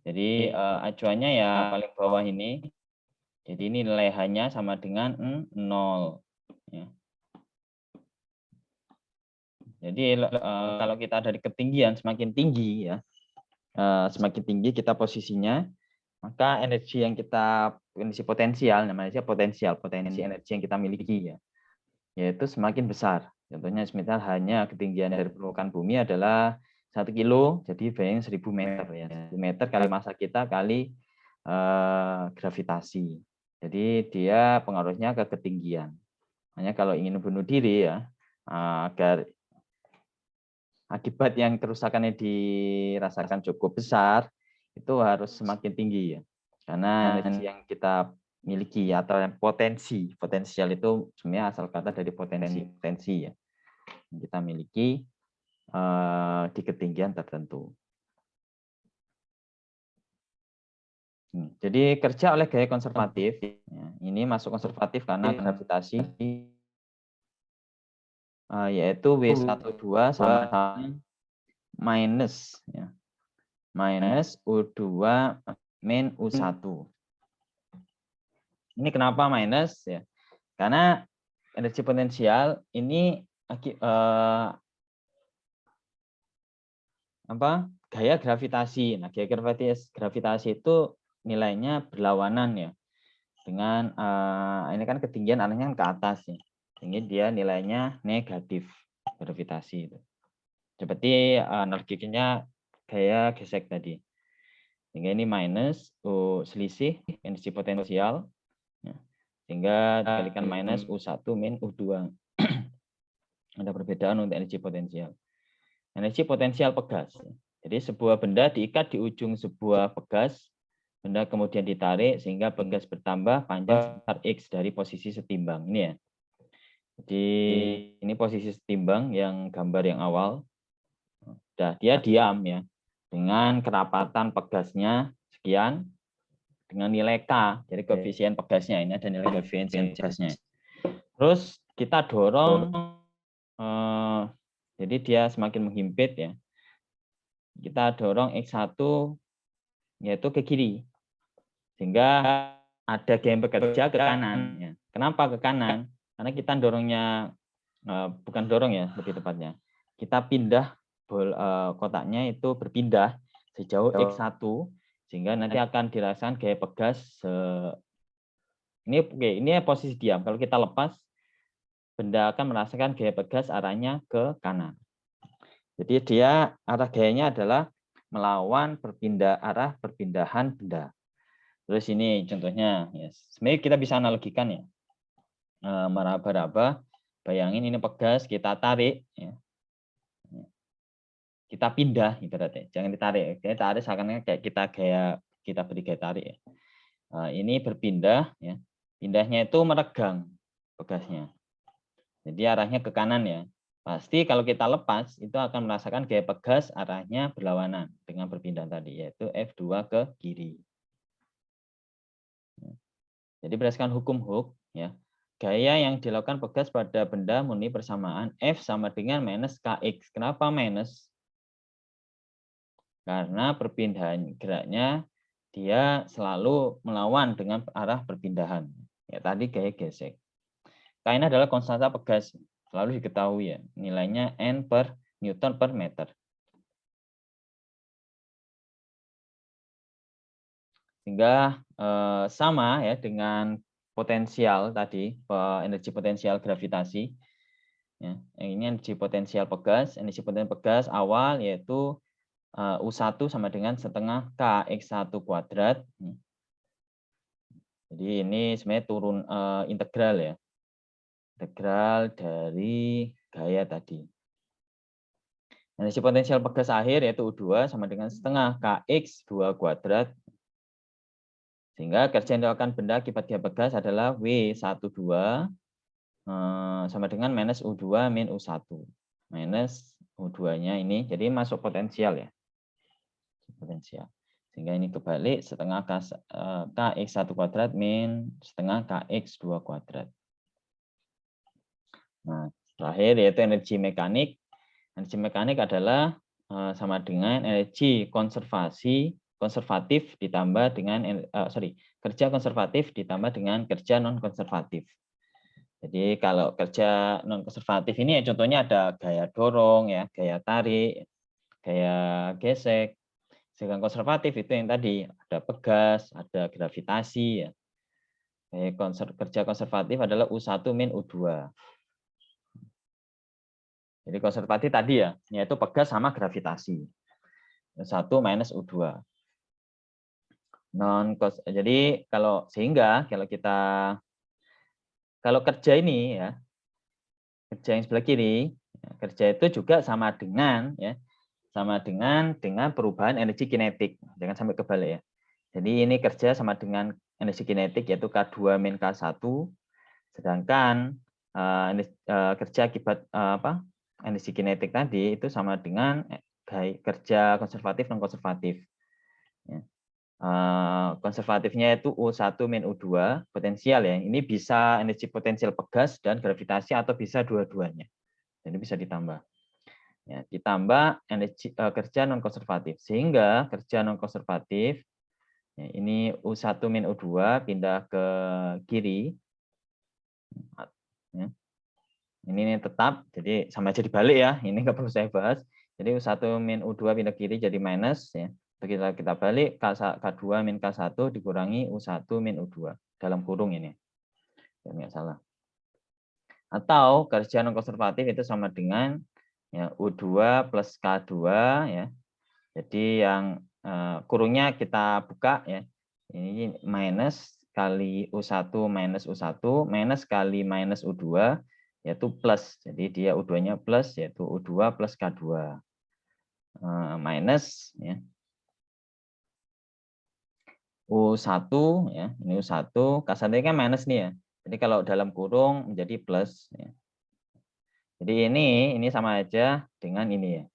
Jadi acuannya ya paling bawah ini. Jadi ini nilai H-nya sama dengan 0. Ya. Jadi kalau kita dari ketinggian semakin tinggi ya, semakin tinggi kita posisinya, maka energi yang kita energi potensial, namanya potensi energi yang kita miliki ya, yaitu semakin besar. Contohnya misal hanya ketinggian dari permukaan bumi adalah 1 kilo, jadi bayangin 1000 meter ya. 1000 meter kali massa kita kali gravitasi. Jadi dia pengaruhnya ke ketinggian. Hanya kalau ingin bunuh diri ya, agar akibat yang kerusakannya dirasakan cukup besar, itu harus semakin tinggi ya. Karena energi yang kita miliki atau yang potensial itu sebenarnya asal kata dari potensi ya. Yang kita miliki di ketinggian tertentu. Jadi kerja oleh gaya konservatif, ya, ini masuk konservatif karena gravitasi yaitu W12 sama minus ya. Minus U2 min U1. Ini kenapa minus ya? Karena energi potensial ini gaya gravitasi. Nah, gaya gravitasi itu nilainya berlawanan ya. Dengan ini kan ketinggian arahnya ke atas ya. Ini dia nilainya negatif gravitasi itu. Seperti energinya gaya gesek tadi. Sehingga ini minus selisih energi potensial. Ya. Sehingga dikalikan minus U1 min U2. Ada perbedaan untuk energi potensial. Energi potensial pegas. Jadi sebuah benda diikat di ujung sebuah pegas. Benda kemudian ditarik sehingga pegas bertambah panjang sebesar X dari posisi setimbang. Ini ya. Jadi ini posisi setimbang yang gambar yang awal. Dia diam ya. Dengan kerapatan pegasnya sekian. Dengan nilai K. Jadi koefisien pegasnya. Ini ada nilai koefisien pegasnya. Terus kita dorong. Jadi dia semakin menghimpit ya. Kita dorong X1 yaitu ke kiri. Sehingga ada gaya bekerja ke kanan. Ya. Kenapa ke kanan? Karena kita dorongnya, bukan dorong ya lebih tepatnya. Kita pindah kotaknya itu berpindah sejauh X1. Sehingga nanti akan dirasakan gaya pegas. Ini posisi diam. Kalau kita lepas, benda akan merasakan gaya pegas arahnya ke kanan. Jadi dia arah gayanya adalah melawan arah perpindahan benda. Terus ini contohnya, ya. Sebenarnya kita bisa analogikan ya. meraba-raba. Bayangin ini pegas, kita tarik, ya. Kita pindah ibaratnya, jangan ditarik. Kita tarik seakan-akan kayak kita beri gaya tarik. Ya. Ini berpindah, ya. Pindahnya itu meregang pegasnya. Jadi arahnya ke kanan ya. Pasti kalau kita lepas itu akan merasakan gaya pegas arahnya berlawanan dengan berpindah tadi, yaitu F2 ke kiri. Jadi berdasarkan hukum Hooke, ya, gaya yang dilakukan pegas pada benda murni persamaan F sama dengan minus Kx. Kenapa minus? Karena perpindahan geraknya dia selalu melawan dengan arah perpindahan. Ya, tadi gaya gesek. K ini adalah konstanta pegas. Selalu diketahui ya, nilainya N per Newton per meter. Sehingga sama ya dengan potensial tadi, energi potensial gravitasi. Ya, ini energi potensial pegas. Energi potensial pegas awal yaitu U1 sama dengan setengah Kx1 kuadrat. Jadi ini sebenarnya turun integral ya. Integral dari gaya tadi. Energi potensial pegas akhir yaitu U2 sama dengan setengah Kx2 kuadrat. Sehingga kerja yang dilakukan benda akibat dia pegas adalah W12 sama dengan minus U2 min U1. Minus U2-nya ini, jadi masuk potensial ya. Potensial. Sehingga ini kebalik setengah Kx1 kuadrat min setengah Kx2 kuadrat. Nah, terakhir yaitu energi mekanik. Energi mekanik adalah sama dengan energi konservatif ditambah dengan kerja konservatif ditambah dengan kerja non konservatif. Jadi kalau kerja non konservatif ini ya contohnya ada gaya dorong ya, gaya tarik, gaya gesek. Sedangkan konservatif itu yang tadi ada pegas, ada gravitasi ya. Kerja konservatif adalah U1 min U2. Jadi konservatif tadi ya, yaitu pegas sama gravitasi. U1 minus U2. Jadi kalau kerja ini ya, kerja yang sebelah kiri, kerja itu juga sama dengan perubahan energi kinetik. Jangan sampai kebalik ya. Jadi ini kerja sama dengan energi kinetik yaitu K2 min K1, sedangkan kerja akibat energi kinetik tadi itu sama dengan kerja konservatif non konservatif. Ya. Konservatifnya itu U1 min U2 potensial ya. Ini bisa energi potensial pegas dan gravitasi atau bisa dua-duanya. Jadi bisa ditambah. Ya, ditambah energi kerja non konservatif. Sehingga kerja non konservatif ya, ini U1 min U2 pindah ke kiri. Ya. Ini tetap, jadi sama aja dibalik ya. Ini nggak perlu saya bahas. Jadi U1 min U2 pindah kiri jadi minus ya. Kita balik K2 min K1 dikurangi U1 min U2 dalam kurung ini. Ya, nggak salah. Atau kerja non konservatif itu sama dengan ya, U2 plus K2 ya. Jadi yang kurungnya kita buka ya. Ini minus kali U1 minus U1 minus kali minus U2 yaitu plus. Jadi dia U2-nya plus yaitu U2 plus K2 minus ya. U1 ya, ini U1, K1 kan minus nih ya. Jadi kalau dalam kurung menjadi plus ya. Jadi ini sama aja dengan ini ya.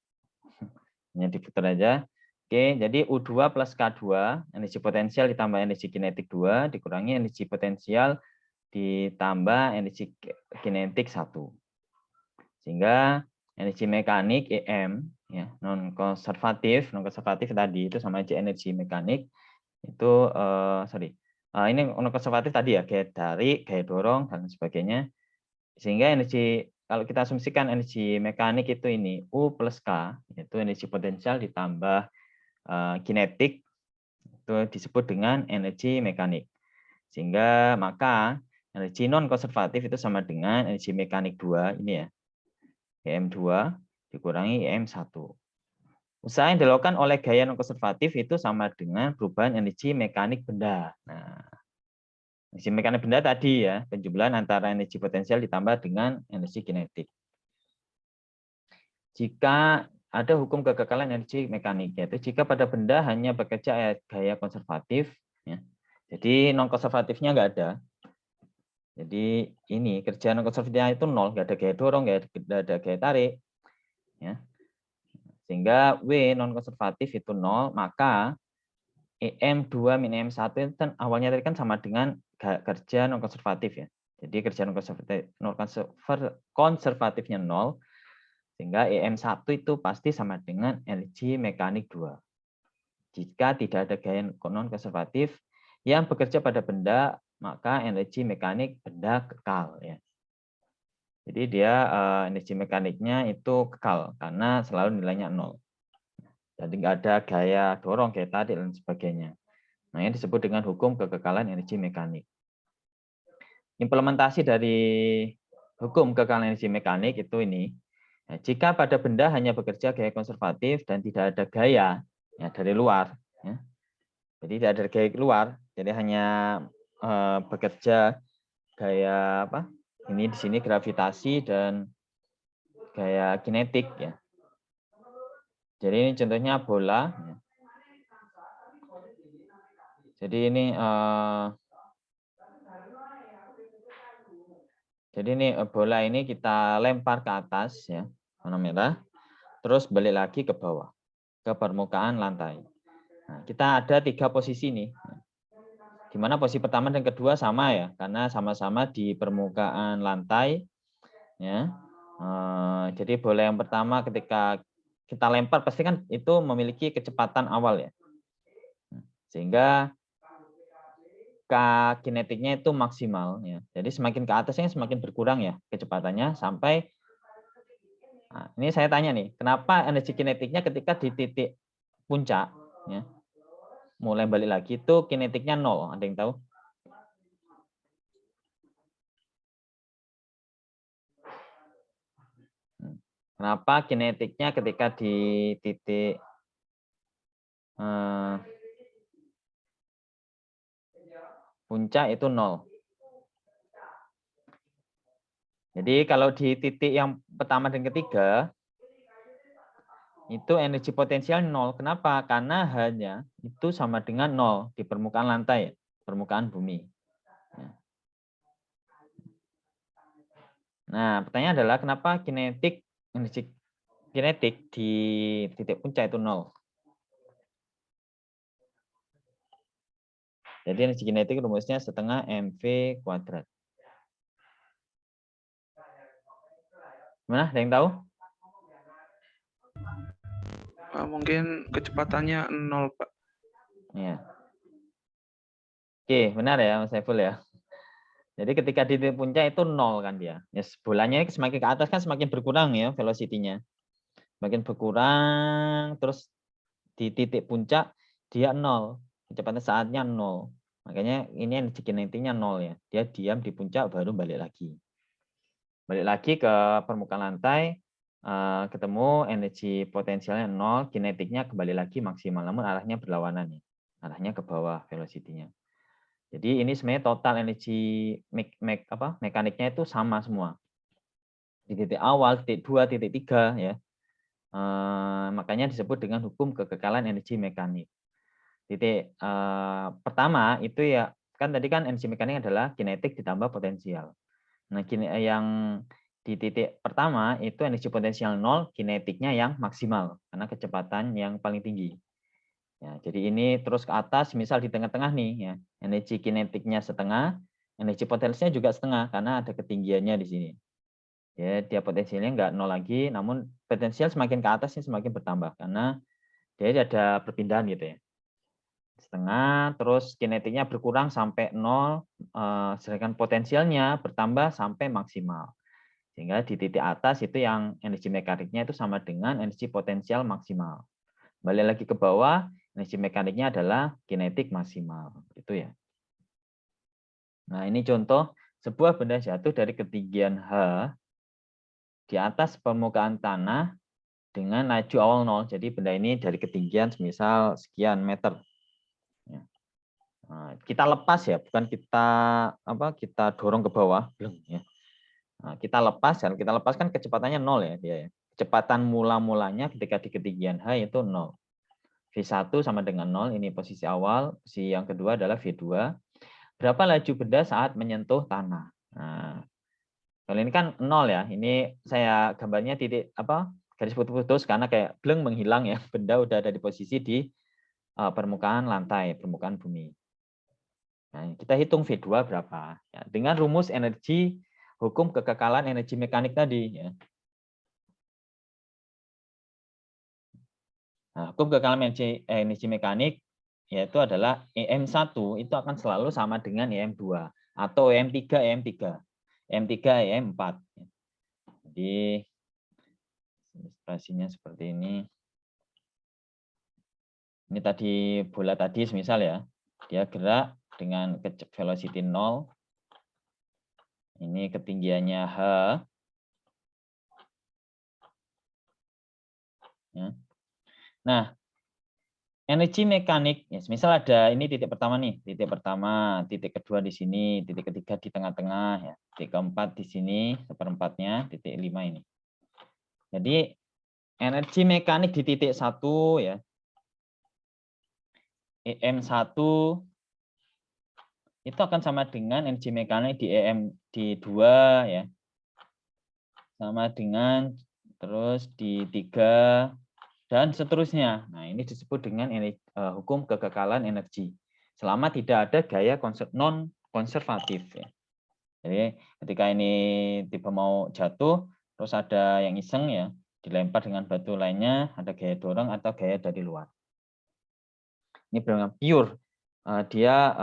Ini diputar aja. Oke, jadi U2 plus K2, energi potensial ditambah energi kinetik 2 dikurangi energi potensial ditambah energi kinetik 1. Sehingga energi mekanik EM ya, non konservatif tadi itu sama aja energi mekanik itu ini non konservatif tadi ya, gaya tarik, gaya dorong dan sebagainya. Sehingga energi kalau kita asumsikan energi mekanik itu ini U plus K yaitu energi potensial ditambah kinetik itu disebut dengan energi mekanik. Sehingga maka energi non konservatif itu sama dengan energi mekanik 2 ini ya. EM2 dikurangi EM1. Usaha yang dilakukan oleh gaya non konservatif itu sama dengan perubahan energi mekanik benda. Nah, Energi mekanik benda tadi ya, penjumlahan antara energi potensial ditambah dengan energi kinetik. Jika ada hukum kekekalan energi mekanik, yaitu jika pada benda hanya bekerja gaya konservatif, ya, jadi non konservatifnya nggak ada. Jadi ini kerja non konservatifnya itu nol, nggak ada gaya dorong, nggak ada gaya tarik, ya. Sehingga W non konservatif itu nol, maka EM2 min EM1 itu kan awalnya tadi kan sama dengan kerja non konservatif ya. Jadi kerja non konservatifnya 0, sehingga EM1 itu pasti sama dengan energi mekanik 2. Jika tidak ada gaya non konservatif yang bekerja pada benda, maka energi mekanik benda kekal ya. Jadi dia energi mekaniknya itu kekal karena selalu nilainya 0. Jadi nggak ada gaya dorong, gaya tarik, dan sebagainya. Nah, ini disebut dengan hukum kekekalan energi mekanik. Implementasi dari hukum kekekalan energi mekanik itu ini. Nah, jika pada benda hanya bekerja gaya konservatif dan tidak ada gaya ya, dari luar, ya. Jadi tidak ada gaya keluar, jadi hanya bekerja gaya apa? Ini di sini gravitasi dan gaya kinetik ya. Jadi ini contohnya bola. Jadi ini bola ini kita lempar ke atas ya, warna merah, terus balik lagi ke bawah, ke permukaan lantai. Nah, kita ada 3 posisi nih. Di mana posisi pertama dan kedua sama ya, karena sama-sama di permukaan lantai ya. Jadi bola yang pertama ketika kita lempar pasti kan itu memiliki kecepatan awal ya. Sehingga kinetiknya itu maksimal ya. Jadi semakin ke atasnya semakin berkurang ya kecepatannya sampai ini saya tanya nih, kenapa energi kinetiknya ketika di titik puncak ya, mulai balik lagi itu kinetiknya 0, ada yang tahu? Kenapa kinetiknya ketika di titik puncak itu 0? Jadi kalau di titik yang pertama dan ketiga, itu energi potensial 0. Kenapa? Karena hanya itu sama dengan 0 di permukaan lantai, permukaan bumi. Nah, pertanyaan adalah kenapa energi kinetik di titik puncak itu 0? Jadi energi kinetik rumusnya setengah mv kuadrat. Mana? Ada yang tahu? Mungkin kecepatannya 0, Pak. Ya. Oke, benar ya Mas Saiful ya. Jadi ketika di titik puncak itu 0 kan dia. Ya, bolanya semakin ke atas kan semakin berkurang ya velocity-nya. Semakin berkurang, terus di titik puncak dia 0. Kecepatan saatnya 0. Makanya ini energi kinetiknya 0 ya. Dia diam di puncak baru balik lagi. Balik lagi ke permukaan lantai, ketemu energi potensialnya 0, kinetiknya kembali lagi maksimal. Namun arahnya berlawanan ya. Arahnya ke bawah velocity-nya. Jadi ini sebenarnya total energi mekaniknya itu sama semua. Di titik awal, titik 2, titik 3 ya. Makanya disebut dengan hukum kekekalan energi mekanik. Titik pertama itu ya kan tadi kan energi mekanik adalah kinetik ditambah potensial. Nah, yang di titik pertama itu energi potensial 0, kinetiknya yang maksimal karena kecepatan yang paling tinggi. Ya, jadi ini terus ke atas, misal di tengah-tengah nih ya, energi kinetiknya setengah, energi potensialnya juga setengah karena ada ketinggiannya di sini. Ya, dia potensialnya enggak 0 lagi, namun potensial semakin ke atasnya semakin bertambah karena dia ada perpindahan gitu ya. Setengah, terus kinetiknya berkurang sampai 0, sedangkan potensialnya bertambah sampai maksimal. Sehingga di titik atas itu yang energi mekaniknya itu sama dengan energi potensial maksimal. Balik lagi ke bawah, energi mekaniknya adalah kinetik maksimal. Itu ya. Nah, ini contoh sebuah benda jatuh dari ketinggian H di atas permukaan tanah dengan laju awal 0. Jadi benda ini dari ketinggian semisal sekian meter. Nah, kita lepas ya, bukan kita dorong ke bawah, bleng ya. Nah, kita lepas, dan kita lepaskan kecepatannya 0 ya dia ya. Kecepatan mula-mulanya ketika di ketinggian H itu 0. V1 sama dengan 0, ini posisi awal. Posisi yang kedua adalah V2. Berapa laju benda saat menyentuh tanah? Nah, kalau ini kan 0 ya. Ini saya gambarnya garis putus-putus karena kayak bleng menghilang ya. Benda udah ada di posisi di permukaan lantai, permukaan bumi. Nah, kita hitung V2 berapa. Ya, dengan rumus energi, hukum kekekalan energi mekanik tadi. Ya. Nah, hukum kekekalan energi mekanik yaitu adalah EM1 itu akan selalu sama dengan EM2 atau EM3, EM3. EM3, EM4. Jadi ilustrasinya seperti ini. Ini tadi bola tadi semisal ya. Dia gerak dengan velocity 0. Ini ketinggiannya H. Ya. Nah, energi mekanik, ya, misal ada ini titik pertama nih, titik pertama, titik kedua di sini, titik ketiga di tengah-tengah, ya, titik keempat di sini, seperempatnya, titik 5 ini. Jadi energi mekanik di titik 1 ya, EM1 itu akan sama dengan energi mekanik di EM2 ya, sama dengan terus di 3 dan seterusnya. Nah, ini disebut dengan hukum kekekalan energi. Selama tidak ada gaya non konservatif ya. Jadi ketika ini tiba mau jatuh, terus ada yang iseng ya, dilempar dengan batu lainnya, ada gaya dorong atau gaya dari luar. Ini benar-benar pure. Dia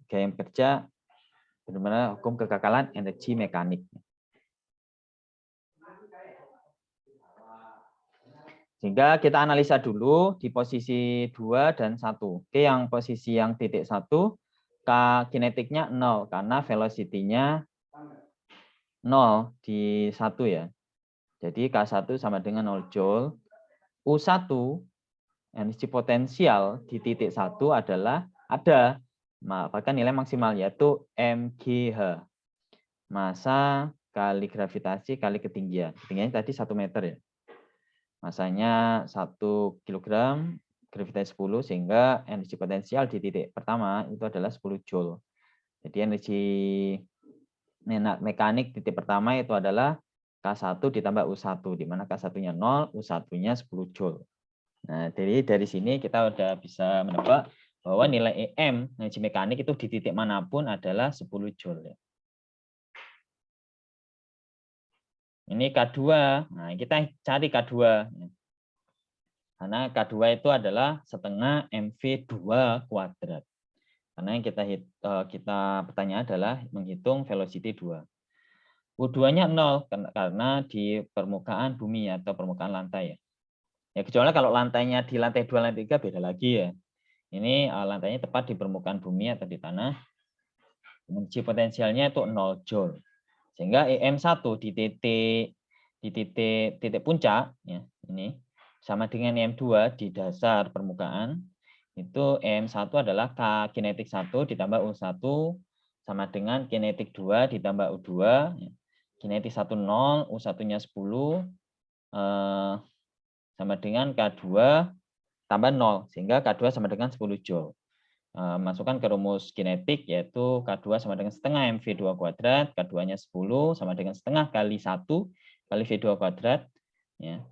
gaya yang bekerja benar-benar hukum kekekalan energi mekanik. Sehingga kita analisa dulu di posisi 2 dan 1. Oke, yang posisi yang titik 1, K kinetiknya 0, karena velocity-nya 0 di 1 ya. Jadi K1 sama dengan 0 Joule. U1, energi potensial di titik 1 adalah ada, bahkan nilai maksimal, yaitu mgh. Massa kali gravitasi kali ketinggian. Ketinggiannya tadi 1 meter ya. Masanya 1 kg, gravitasi 10, sehingga energi potensial di titik pertama itu adalah 10 Joule. Jadi energi mekanik titik pertama itu adalah K1 ditambah U1, di mana K1-nya 0, U1-nya 10 Joule. Nah, dari sini kita udah bisa menebak bahwa nilai EM, energi mekanik itu di titik manapun adalah 10 Joule. Ini K2, nah kita cari K2. Karena K2 itu adalah setengah MV2 kuadrat. Karena yang kita pertanyaan adalah menghitung velocity 2. U2-nya 0 karena di permukaan bumi atau permukaan lantai ya. Ya kecuali kalau lantainya di lantai 2, lantai 3 beda lagi ya. Ini lantainya tepat di permukaan bumi atau di tanah. Energi potensialnya itu 0 Joule. Sehingga EM1 di titik puncak ya, ini sama dengan EM2 di dasar permukaan, itu EM1 adalah K kinetik 1 ditambah U1 sama dengan kinetik 2 ditambah U2. Kinetik 1 0, U1-nya 10, sama dengan K2 tambah 0, sehingga K2 sama dengan 10 Joule. Masukkan ke rumus kinetik, yaitu K2 sama dengan setengah MV2 kuadrat, K2-nya 10 sama dengan setengah kali 1 kali V2 kuadrat. Ya.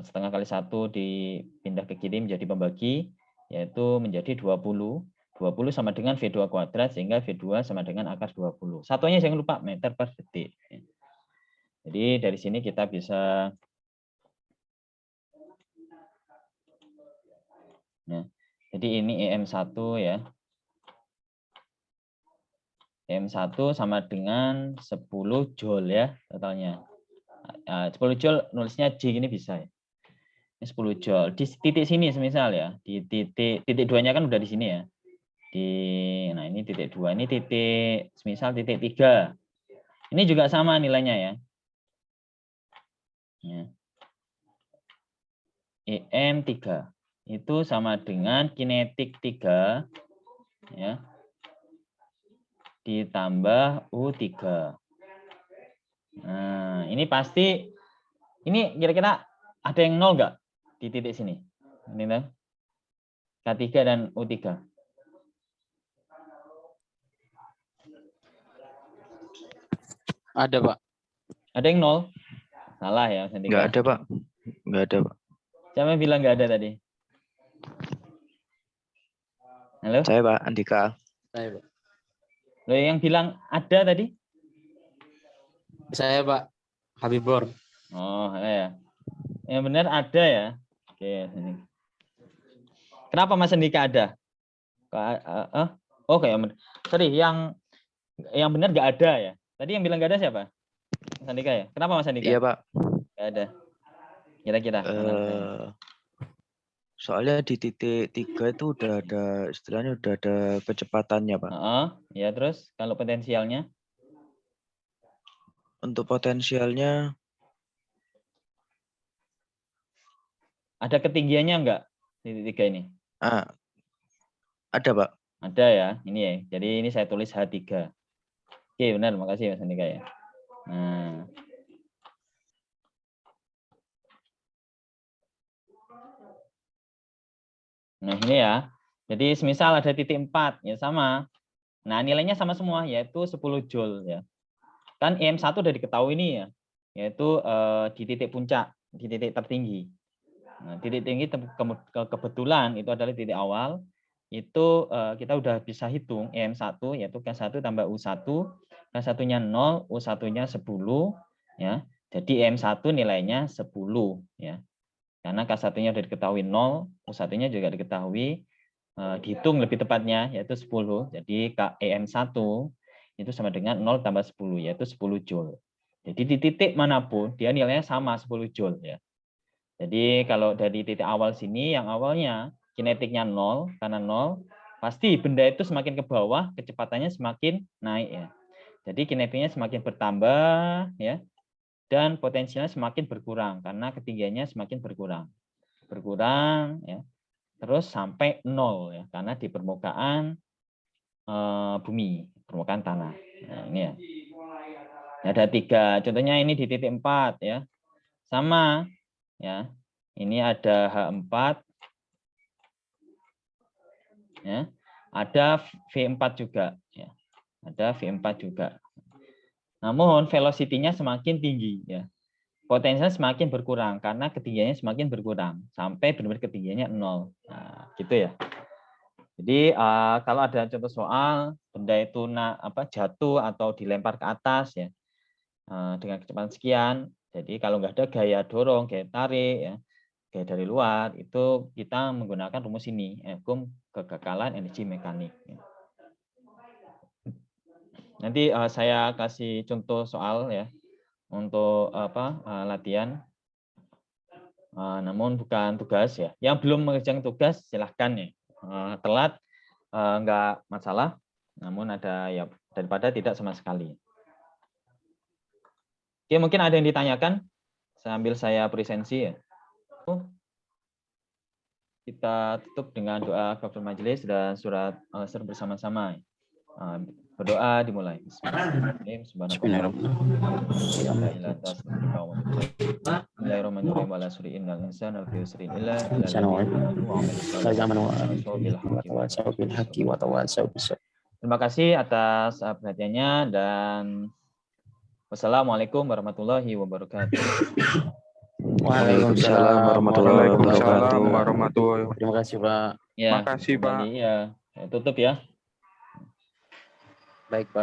Setengah kali 1 dipindah ke kiri menjadi pembagi, yaitu menjadi 20. 20 sama dengan V2 kuadrat, sehingga V2 sama dengan akar 20. Satuannya jangan lupa, meter per detik. Jadi dari sini kita bisa jadi ini EM1 ya. EM1 sama dengan 10 Joule ya totalnya. 10 Joule nulisnya J gini bisa ya. Ini 10 Joule. Di titik sini semisal ya. Di titik 2-nya kan udah di sini ya. Nah ini titik 2, ini titik semisal titik 3. Ini juga sama nilainya ya. EM3. itu sama dengan kinetik 3 ya ditambah U3. Nah, ini pasti ini kira-kira ada yang 0 enggak di titik sini? Ini tuh. K3 dan U3. Ada, Pak. Ada yang 0? Salah ya, Mas Andika. Nggak ada, Pak. Nggak ada, Pak. Siapa yang bilang nggak ada tadi? Halo? Saya, Pak. Andika. Saya, Pak. Loh, yang bilang ada tadi? Saya, Pak. Habibur. Oh, ya. Yang benar ada ya. Oke, sini. Kenapa Mas Andika ada? Oh, kayak benar. Sorry, yang benar nggak ada ya. Tadi yang bilang nggak ada siapa? Mas Andika ya. Kenapa Mas Andika? Iya, Pak. Nggak ada. Kira-kira. Soalnya di titik 3 itu udah ada istilahnya udah ada kecepatannya, Pak. Ya terus kalau potensialnya? Untuk potensialnya ada ketinggiannya enggak di titik 3 ini? ada, Pak. Ada ya, ini ya. Jadi ini saya tulis H3. Oke, benar. Makasih Mas Andika ya. Nah, ini ya. Jadi semisal ada titik 4, ya sama. Nah, nilainya sama semua, yaitu 10 Joule. Ya. Kan EM1 udah diketahui nih ya, yaitu di titik puncak, di titik tertinggi. Nah, titik tinggi kebetulan itu adalah titik awal, itu kita udah bisa hitung EM1, yaitu K1 tambah U1, K1-nya 0, U1-nya 10, ya. Jadi EM1 nilainya 10, ya. Karena K1-nya sudah diketahui 0, U1-nya juga diketahui, dihitung lebih tepatnya, yaitu 10. Jadi EM1 itu sama dengan 0 tambah 10, yaitu 10 Joule. Jadi di titik manapun, dia nilainya sama 10 Joule. Ya. Jadi kalau dari titik awal sini, yang awalnya kinetiknya 0, karena 0, pasti benda itu semakin ke bawah, kecepatannya semakin naik. Ya. Jadi kinetiknya semakin bertambah, ya, dan potensialnya semakin berkurang, karena ketinggiannya semakin berkurang. Berkurang, ya, terus sampai 0, ya, karena di permukaan bumi, permukaan tanah. Nah, ini ya. Ada 3. Contohnya ini di titik 4 ya. Sama ya. Ini ada H4. Ya. Ada V4 juga ya. Ada V4 juga. Namun velocity-nya semakin tinggi ya. Potensinya semakin berkurang karena ketinggiannya semakin berkurang sampai benar-benar ketinggiannya 0. Nah, gitu ya. Jadi kalau ada contoh soal benda itu jatuh atau dilempar ke atas ya dengan kecepatan sekian, jadi kalau nggak ada gaya dorong, gaya tarik, ya, gaya dari luar, itu kita menggunakan rumus ini, hukum kekekalan energi mekanik. Ya. Nanti saya kasih contoh soal ya untuk latihan, namun bukan tugas ya. Yang belum mengerjakan tugas silahkan ya. Telat enggak masalah, namun ada ya daripada tidak sama sekali. Oke, mungkin ada yang ditanyakan sambil saya presensi ya. Kita tutup dengan doa kafaratul majelis dan surat Al-Asr bersama-sama. Berdoa dimulai. Terima kasih atas perhatiannya dan wassalamualaikum warahmatullahi wabarakatuh. Waalaikumsalam warahmatullahi wabarakatuh. wabarakatuh. Terima kasih, Pak. Ya, Makasih, Pak. ya, tutup ya. Baik, Pak.